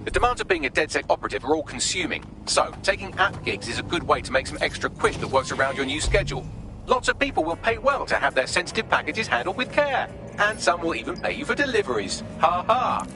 The demands of being a DedSec operative are all-consuming, so taking app gigs is a good way to make some extra quish that works around your new schedule. Lots of people will pay well to have their sensitive packages handled with care, and some will even pay you for deliveries. Ha ha!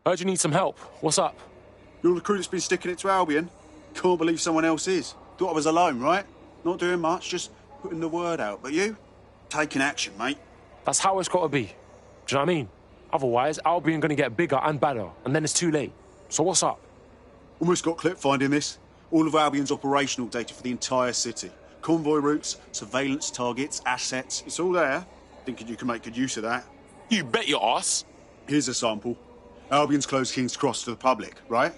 Heard you need some help. What's up? You're the crew that's been sticking it to Albion? Can't believe someone else is. Thought I was alone, right? Not doing much, just putting the word out. But you? Taking action, mate. That's how it's got to be. Do you know what I mean? Otherwise, Albion going to get bigger and badder, and then it's too late. So what's up? Almost got clip finding this. All of Albion's operational data for the entire city. Convoy routes, surveillance targets, assets. It's all there. Thinking you can make good use of that. You bet your ass. Here's a sample. Albion's closed King's Cross to the public, right?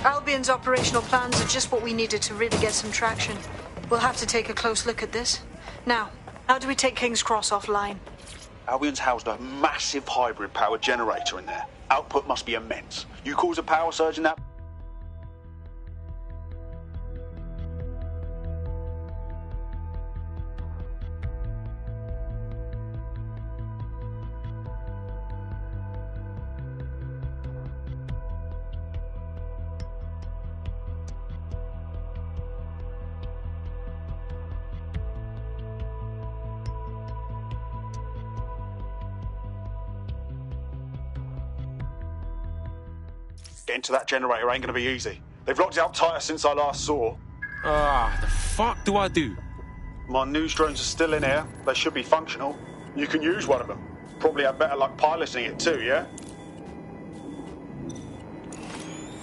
Albion's operational plans are just what we needed to really get some traction. We'll have to take a close look at this. Now, how do we take King's Cross offline? Albion's housed a massive hybrid power generator in there. Output must be immense. You cause a power surge in that... Getting to that generator ain't gonna be easy. They've locked it up tighter since I last saw. The fuck do I do? My news drones are still in here. They should be functional. You can use one of them. Probably have better luck piloting it too, yeah?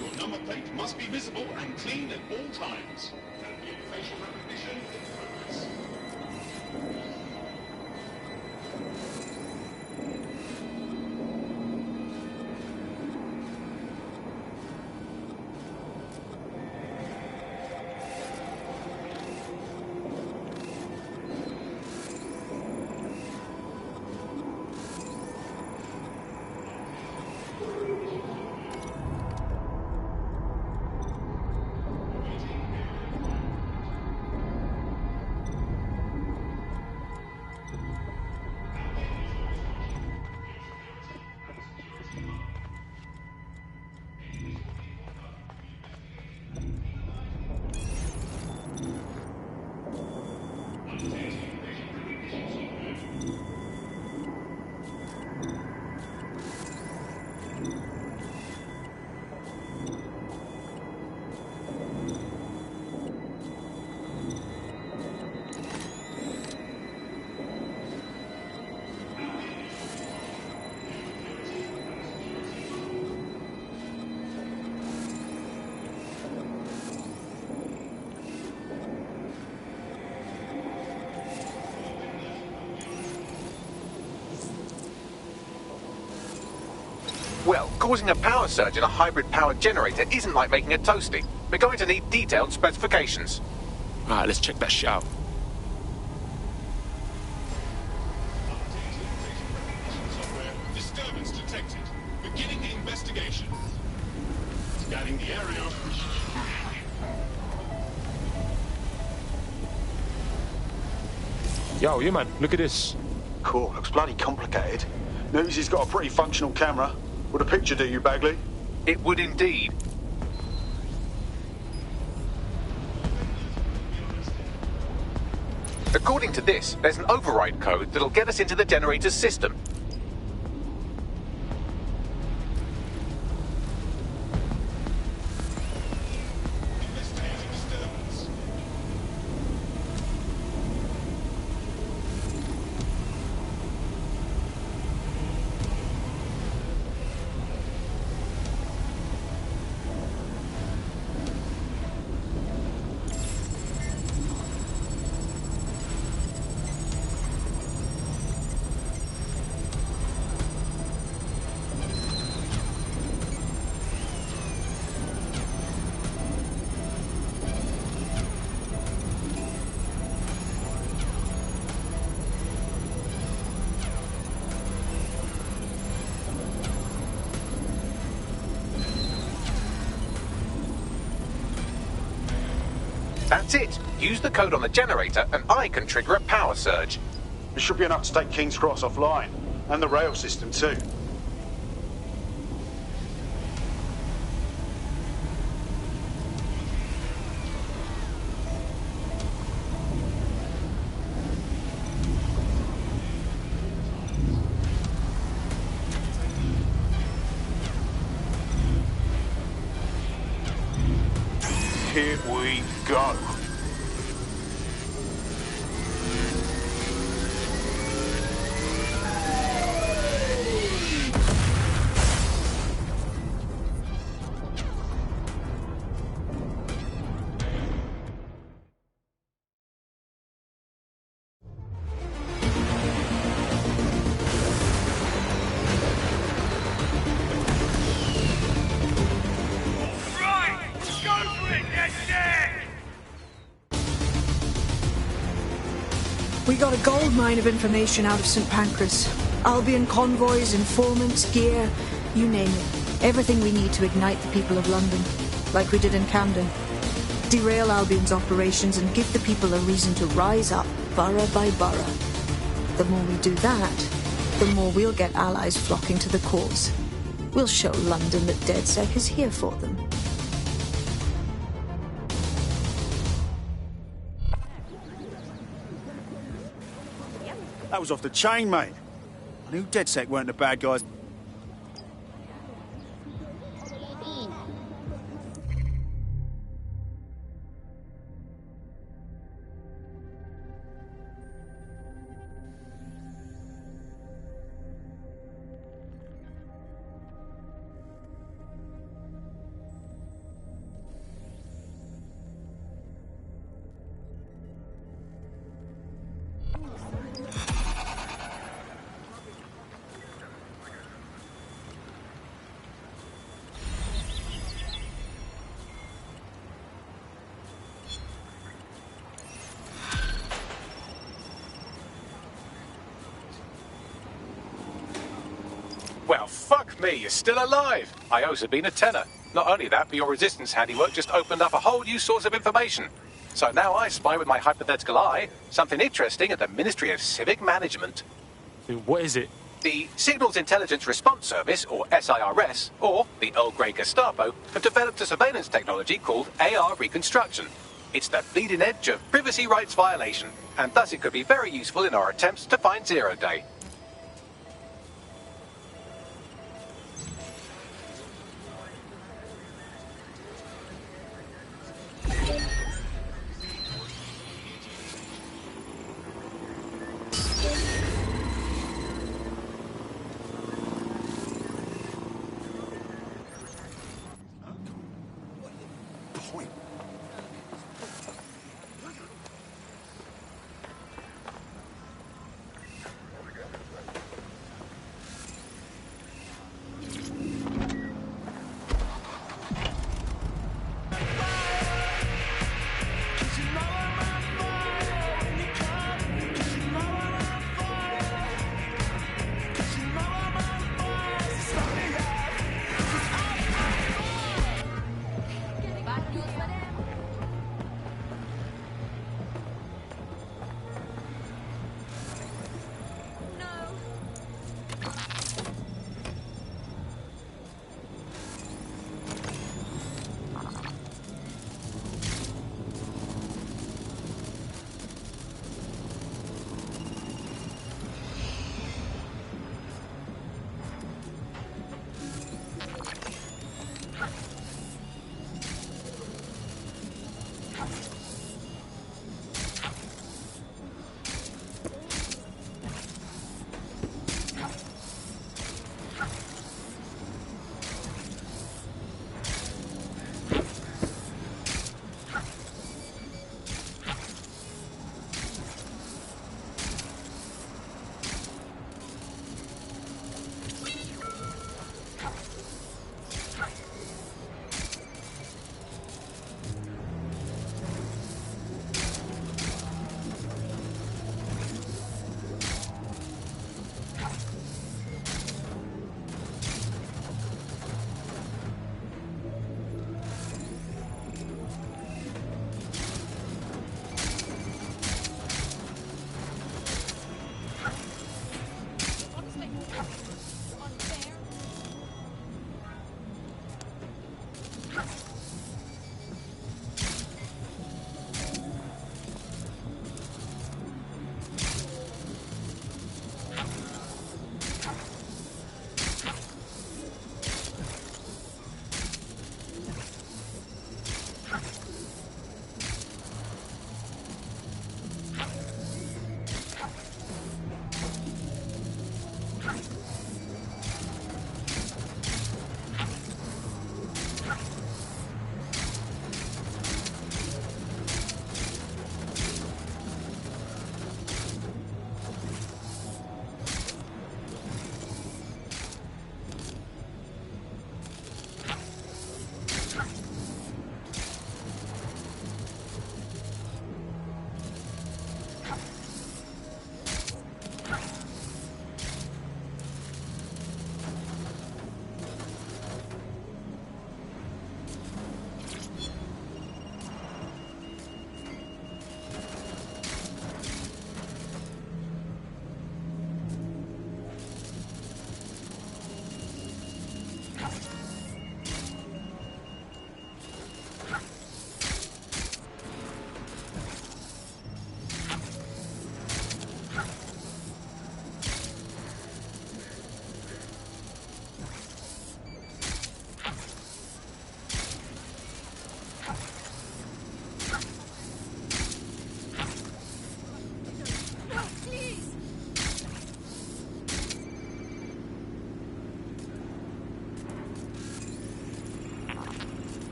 Your number plate must be visible and clean at all times. Facial recognition in progress. Well, causing a power surge in a hybrid power generator isn't like making a toasty. We're going to need detailed specifications. Alright, let's check that shit out. Disturbance detected. Beginning the investigation. Scanning the area. Yo, you man, look at this. Cool, looks bloody complicated. Notice he's got a pretty functional camera. Would a picture do you, Bagley? It would indeed. According to this, there's an override code that'll get us into the generator's system. That's it. Use the code on the generator and I can trigger a power surge. It should be enough to take King's Cross offline. And the rail system too. Here we go. We got a gold mine of information out of St. Pancras. Albion convoys, informants, gear, you name it. Everything we need to ignite the people of London, like we did in Camden. Derail Albion's operations and give the people a reason to rise up, borough by borough. The more we do that, the more we'll get allies flocking to the cause. We'll show London that DedSec is here for them. That was off the chain, mate. I knew DedSec weren't the bad guys. Well, fuck me, you're still alive. I owes have been a tenner. Not only that, but your resistance handiwork just opened up a whole new source of information. So now I spy with my hypothetical eye something interesting at the Ministry of Civic Management. What is it? The Signals Intelligence Response Service, or SIRS, or the Earl Grey Gestapo, have developed a surveillance technology called AR Reconstruction. It's the bleeding edge of privacy rights violation, and thus it could be very useful in our attempts to find Zero Day.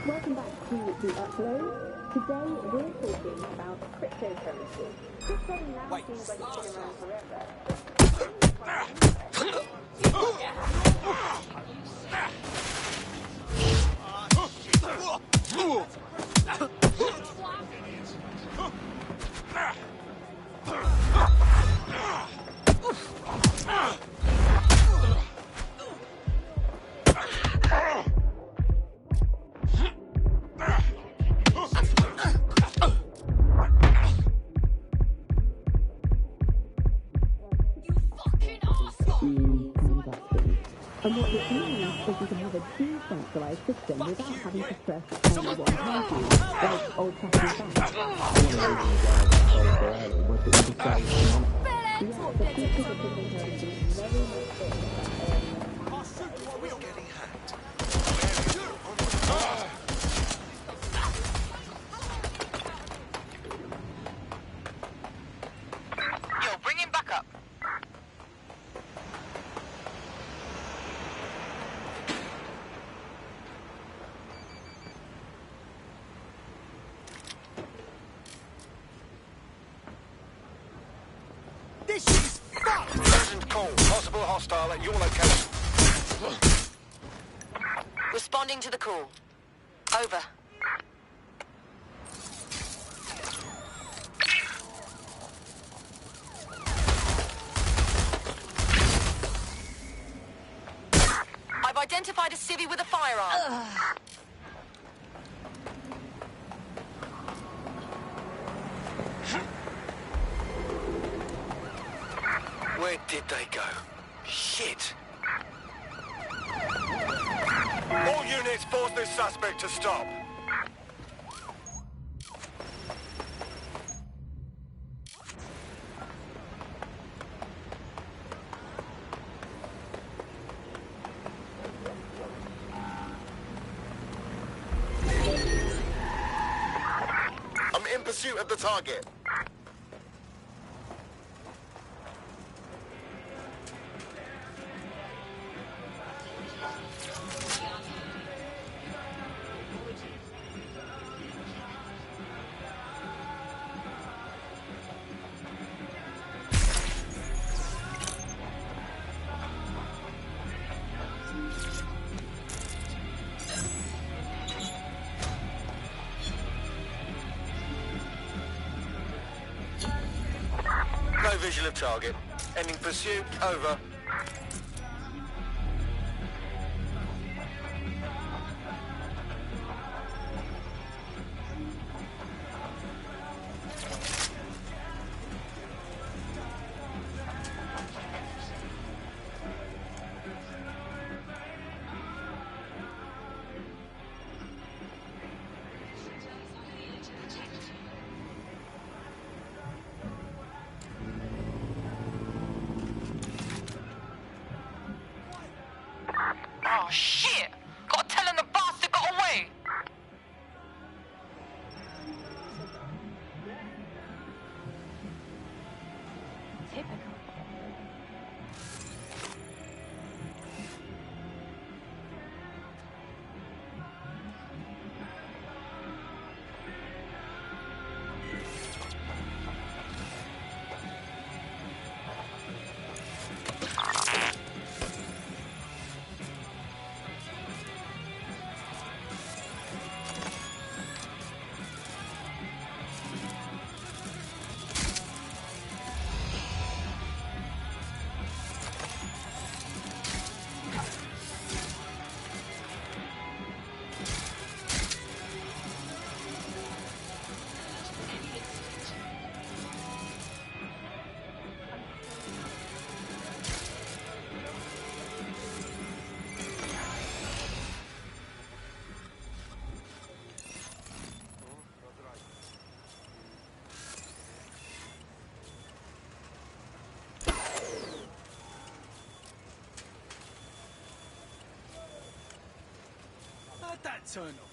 Welcome back to The Upload. Today we're talking about cryptocurrency. This thing now seems like it's been around And what this means is you can have a decentralized system without having to stress only one party, like old-fashioned banks. The features of cryptocurrency very much Yo, bring him back up. This is fucked! Urgent call. Possible hostile at your location. Responding to the call. Over. I've identified a civvy with a firearm. Where did they go? Shit! All units force this suspect to stop. I'm in pursuit of the target. Visual of target. Ending pursuit. Over. Oh, shit! Gotta tell him the bastard got away! Typical. How'd that turn off?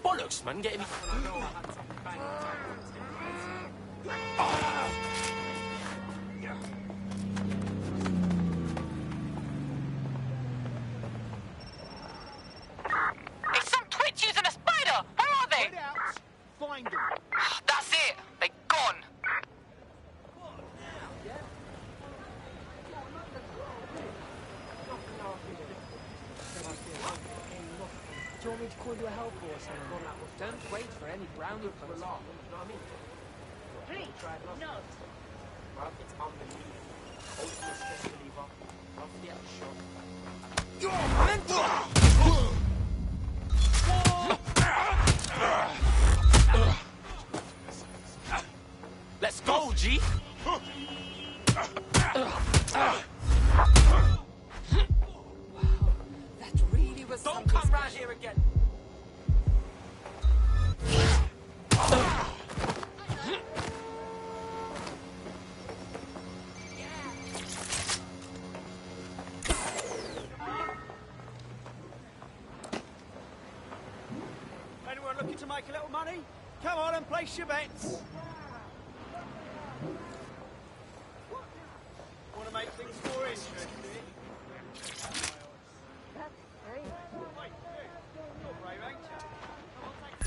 Bollocks, man, getting me. It's some twits using a spider! Where are they? Get out! Find them! That's it! They're gone! Do you want me to call you a helper or something? Don't wait for any brownie points. You know what I mean? Please, no. Well, it's unbelievable. Ultimate stress reliever. Love to get a shot. Let's go, G. That really was. Don't come round here again. Anyone looking to make a little money? Come on and place your bets. Want to make things more interesting? Wait, you're brave, ain't you? Come on, take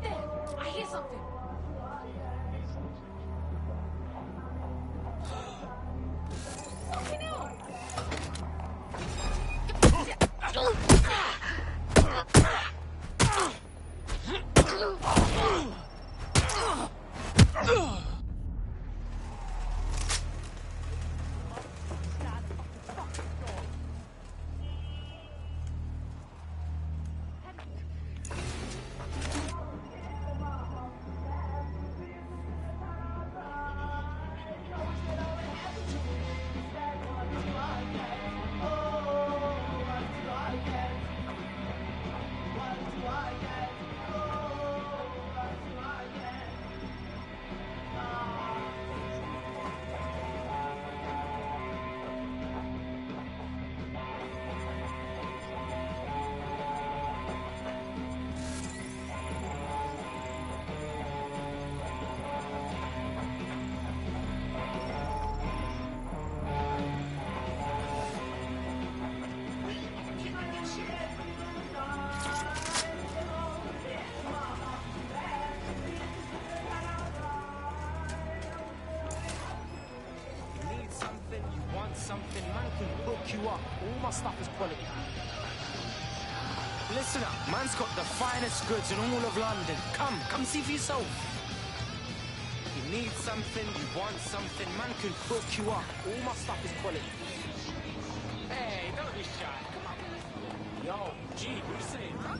There! I hear something! Fucking hell! something, man can hook you up. All my stuff is quality. Listen up, man's got the finest goods in all of London. Come see for yourself. You need something, you want something, man can hook you up. All my stuff is quality. Hey, don't be shy. Come on. Yo, G, what you saying, huh?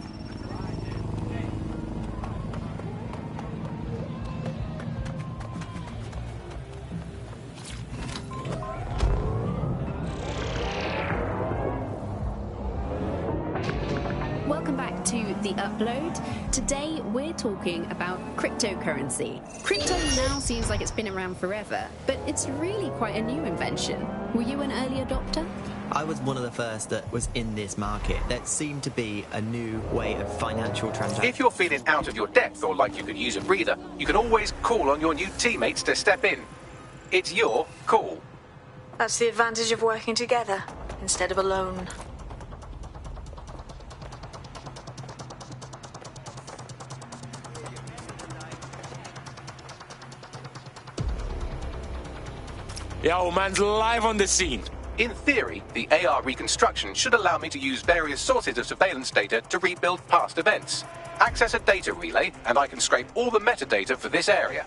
Welcome back to The Upload. Today we're talking about cryptocurrency. Crypto now seems like it's been around forever, but it's really quite a new invention. Were you an early adopter? I was one of the first that was in this market. That seemed to be a new way of financial transactions. If you're feeling out of your depth or like you could use a breather, you can always call on your new teammates to step in. It's your call. That's the advantage of working together instead of alone. Yo, man's live on the scene. In theory, the AR reconstruction should allow me to use various sources of surveillance data to rebuild past events. Access a data relay, and I can scrape all the metadata for this area.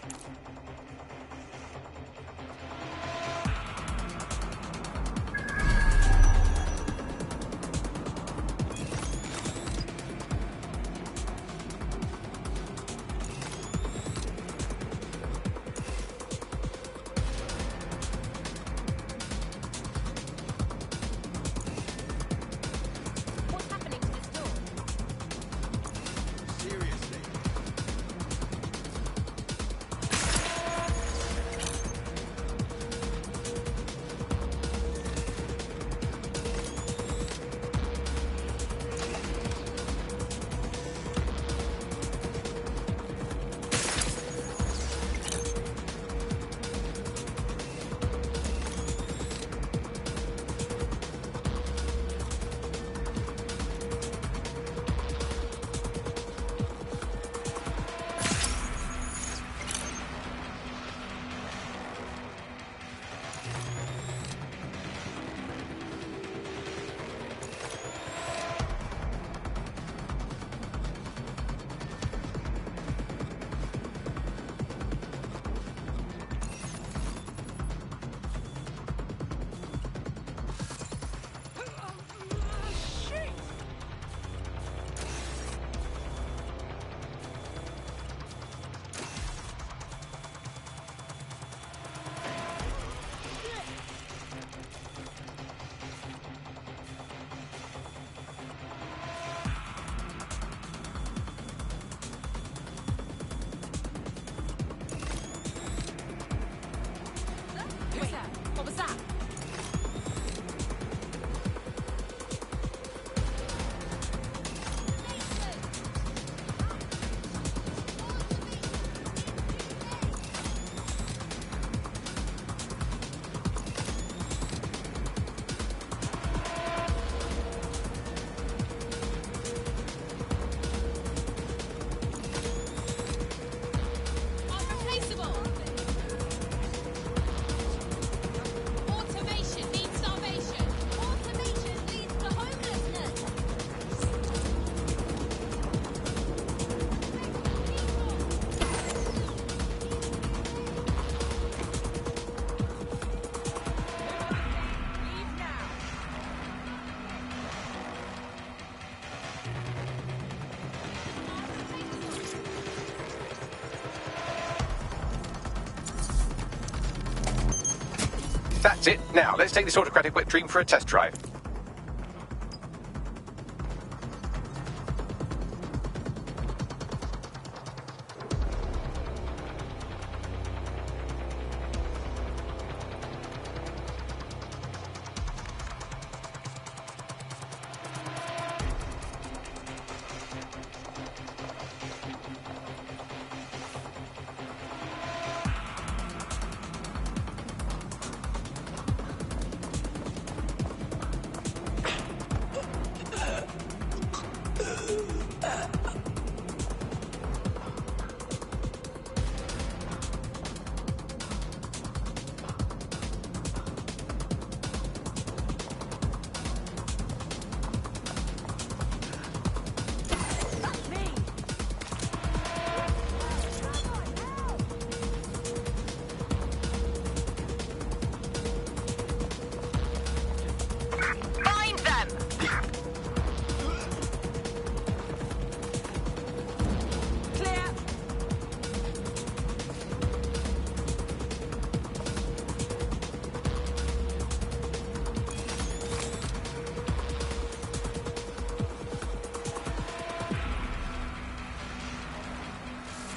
What was that? That's it. Now, let's take this autocratic wet dream for a test drive.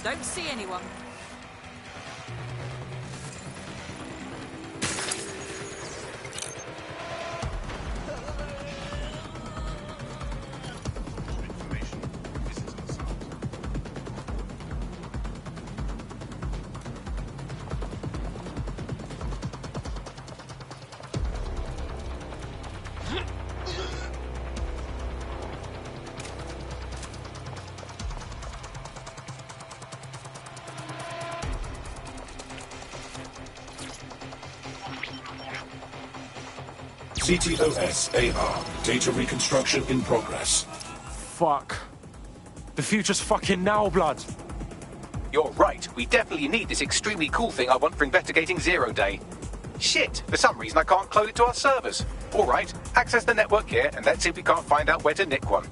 Don't see anyone. CTOS AR. Data reconstruction in progress. Fuck. The future's fucking now, blood. You're right. We definitely need this extremely cool thing I want for investigating Zero Day. Shit, for some reason I can't clone it to our servers. All right, access the network here and let's see if we can't find out where to nick one.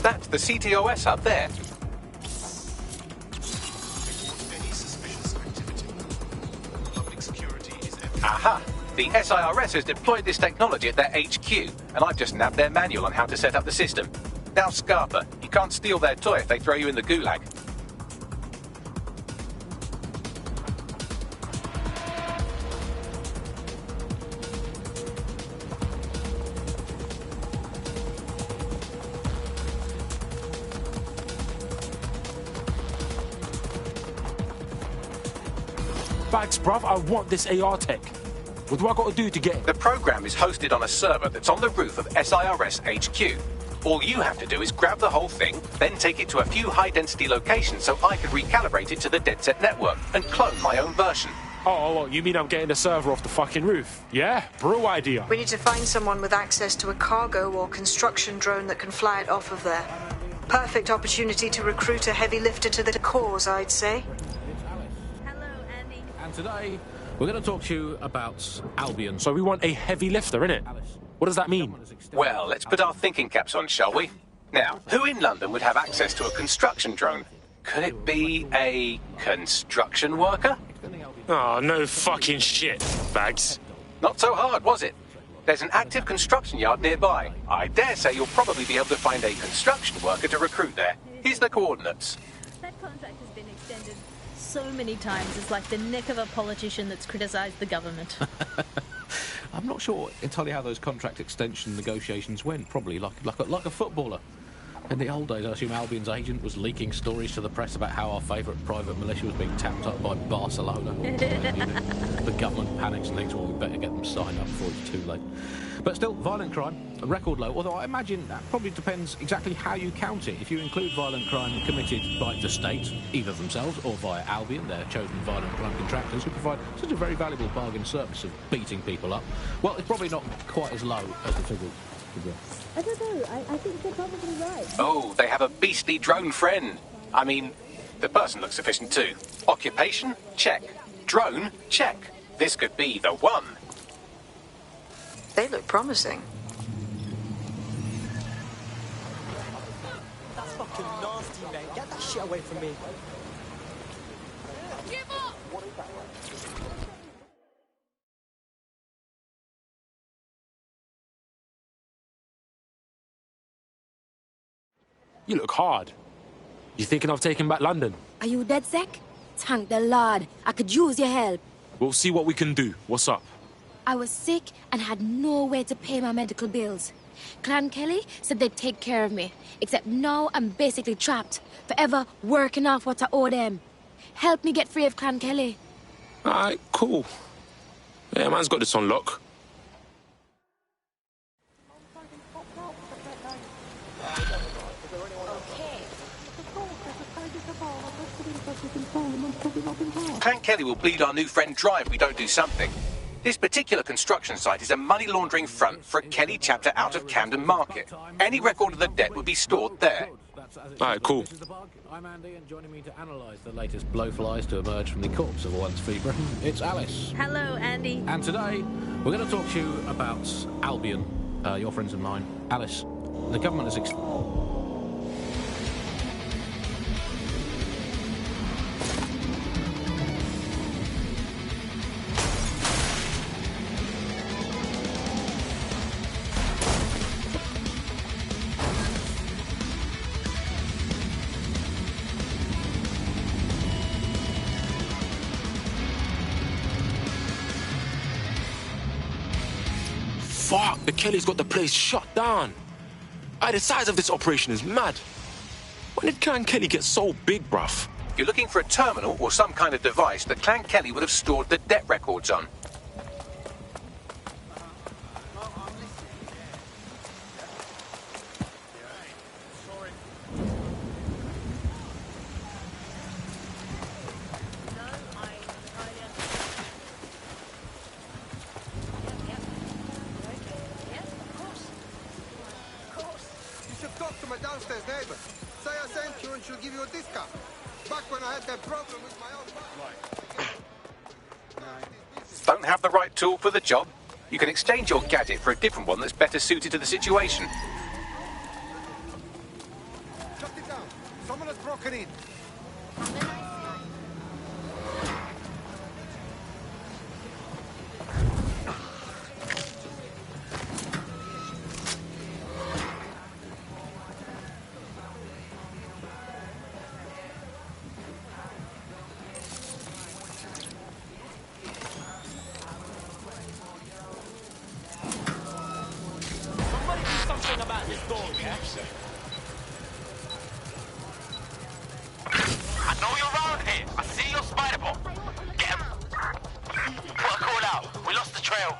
That's the CTOS up there. Aha! The SIRS has deployed this technology at their HQ, and I've just nabbed their manual on how to set up the system. Now, Scarpa, you can't steal their toy if they throw you in the gulag. Bags, bruv, I want this AR tech. What do I got to do to get it? The program is hosted on a server that's on the roof of SIRS HQ. All you have to do is grab the whole thing, then take it to a few high-density locations so I can recalibrate it to the DedSec network and clone my own version. Oh, you mean I'm getting the server off the fucking roof? Yeah, brew idea. We need to find someone with access to a cargo or construction drone that can fly it off of there. Perfect opportunity to recruit a heavy lifter to the cause, I'd say. And today, we're going to talk to you about Albion. So we want a heavy lifter, innit? What does that mean? Well, let's put our thinking caps on, shall we? Now, who in London would have access to a construction drone? Could it be a construction worker? Oh, no fucking shit, Bags. Not so hard, was it? There's an active construction yard nearby. I dare say you'll probably be able to find a construction worker to recruit there. Here's the coordinates. That contract has been extended so many times. It's like the neck of a politician that's criticised the government. I'm not sure entirely how those contract extension negotiations went. Probably like a footballer. In the old days, I assume Albion's agent was leaking stories to the press about how our favourite private militia was being tapped up by Barcelona. The government panics and thinks, well, we better get them signed up before it's too late. But still, violent crime, a record low, although I imagine that probably depends exactly how you count it. If you include violent crime committed by the state, either themselves or via Albion, their chosen violent crime contractors who provide such a very valuable bargain service of beating people up, well, it's probably not quite as low as the figure. I don't know. I think they're probably right. Oh, they have a beastly drone friend. I mean, the person looks sufficient too. Occupation? Check. Drone? Check. This could be the one. They look promising. That's fucking nasty, mate. Get that shit away from me. Give up! You look hard. You thinking of taking back London? Are you dead sick? Thank the Lord. I could use your help. We'll see what we can do. What's up? I was sick and had no way to pay my medical bills. Clan Kelly said they'd take care of me, except now I'm basically trapped, forever working off what I owe them. Help me get free of Clan Kelly. Alright, cool. Yeah, man's got this on lock. Clan Kelly will bleed our new friend dry if we don't do something. This particular construction site is a money laundering front for a Kelly chapter out of Camden Market. Any record of the debt would be stored there. Alright, cool. I'm Andy, and joining me to analyse the latest blowflies to emerge from the corpse of a once free Britain, it's Alice. Hello, Andy. And today, we're going to talk to you about Albion, your friends and mine. Alice, the government has... Fuck, the Kellys got the place shut down. The size of this operation is mad. When did Clan Kelly get so big, bruv? You're looking for a terminal or some kind of device that Clan Kelly would have stored the debt records on. Downstairs neighbor. Say I sent you and she'll give you a discount. Back when I had that problem with my own Don't have the right tool for the job? You can exchange your gadget for a different one that's better suited to the situation. Shut it down. Someone has broken in. I know you're around here. I see your spider bot. Get him. Put a call out. We lost the trail.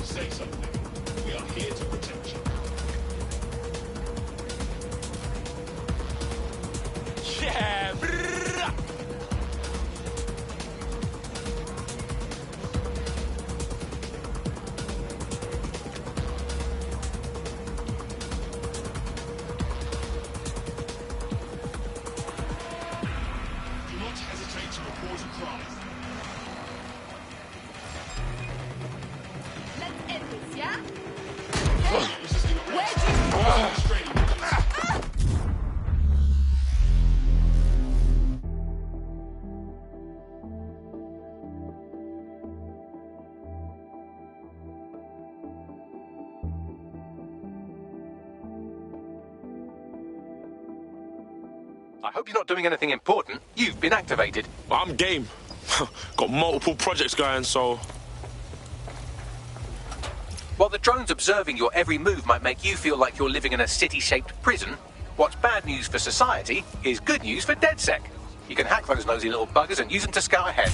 Say something. We are here to protect you. Yeah, brrrr. Do not hesitate to report a crime. Let's end this, yeah? I hope you're not doing anything important. You've been activated. I'm game. Got multiple projects going, so... While the drones observing your every move might make you feel like you're living in a city-shaped prison, what's bad news for society is good news for DedSec. You can hack those nosy little buggers and use them to scout ahead.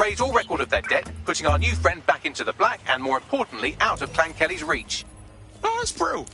raised all record of their debt, putting our new friend back into the black and, more importantly, out of Clan Kelly's reach. Oh, that's bro.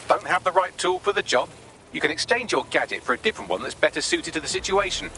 Don't have the right tool for the job? You can exchange your gadget for a different one that's better suited to the situation.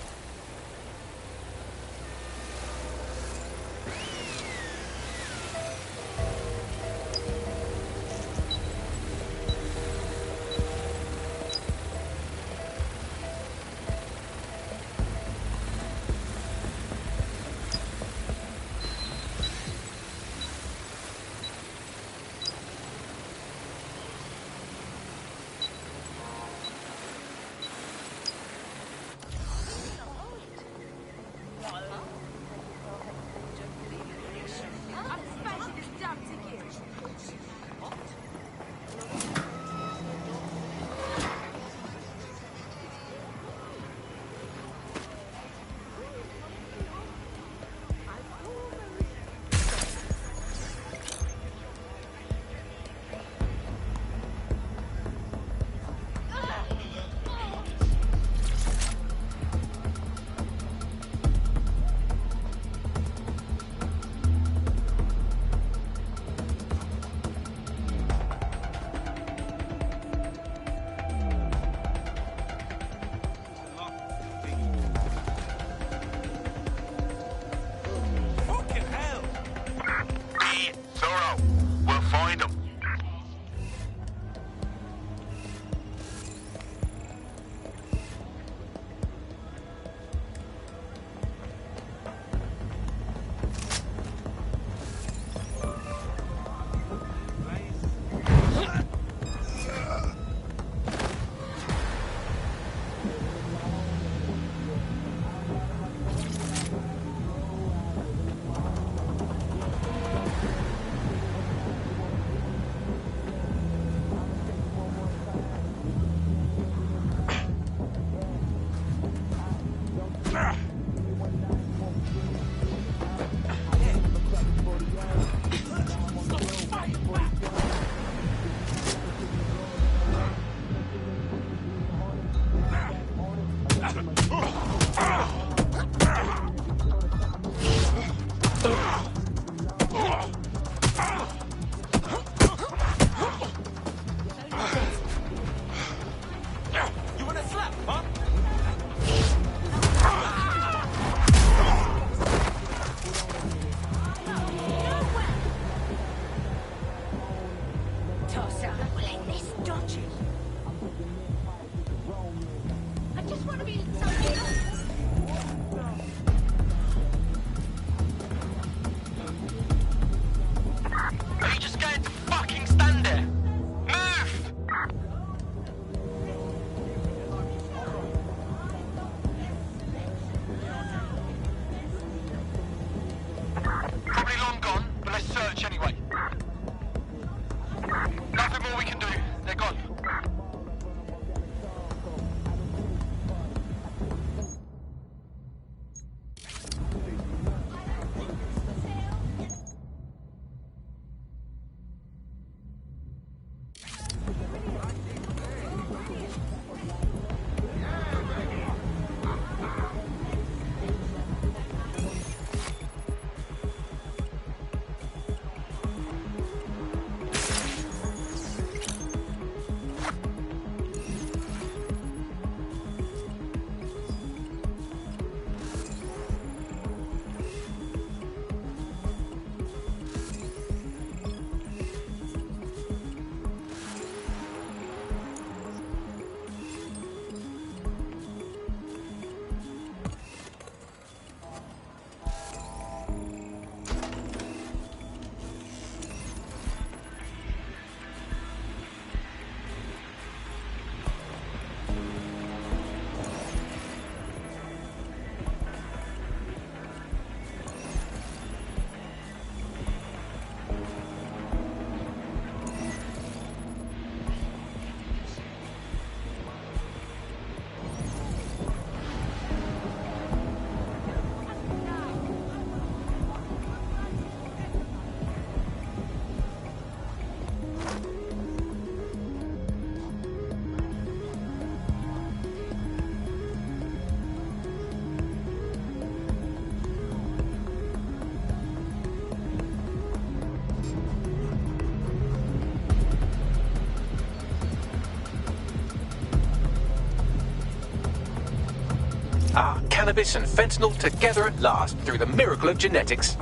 cannabis and fentanyl together at last through the miracle of genetics.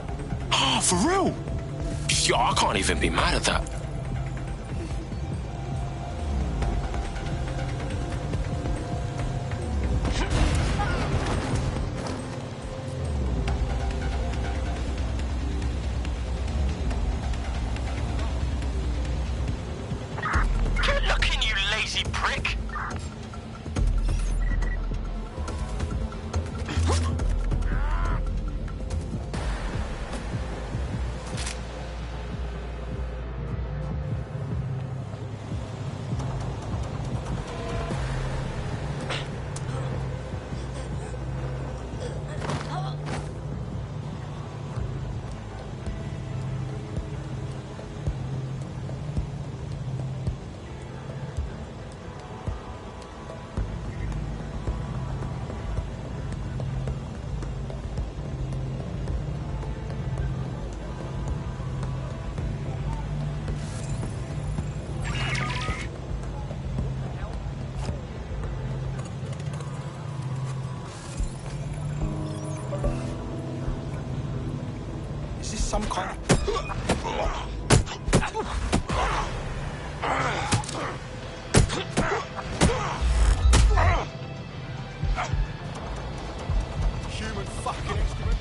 Ah, for real? Yo, I can't even be mad at that. Good looking, you lazy prick. Is this some kind of... human fucking excrement?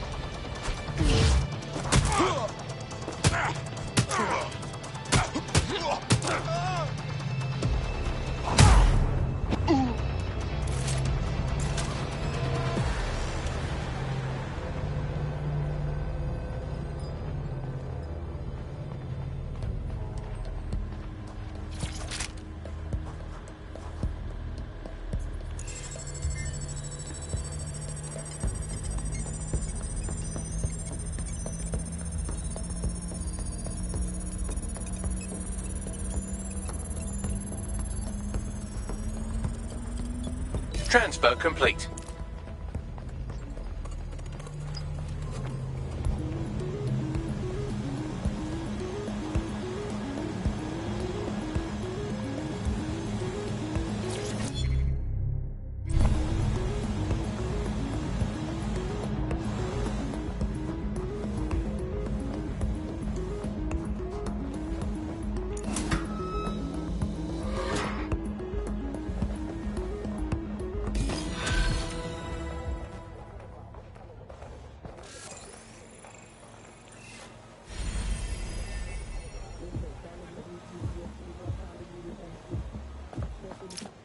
Transfer complete.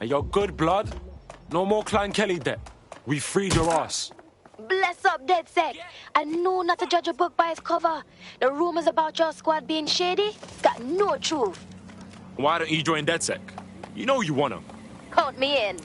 Hey, yo, good blood. No more Clan Kelly debt. We freed your ass. Bless up, DedSec. I know not to judge a book by its cover. The rumors about your squad being shady got no truth. Why don't you join DedSec? You know you want 'em. Count me in.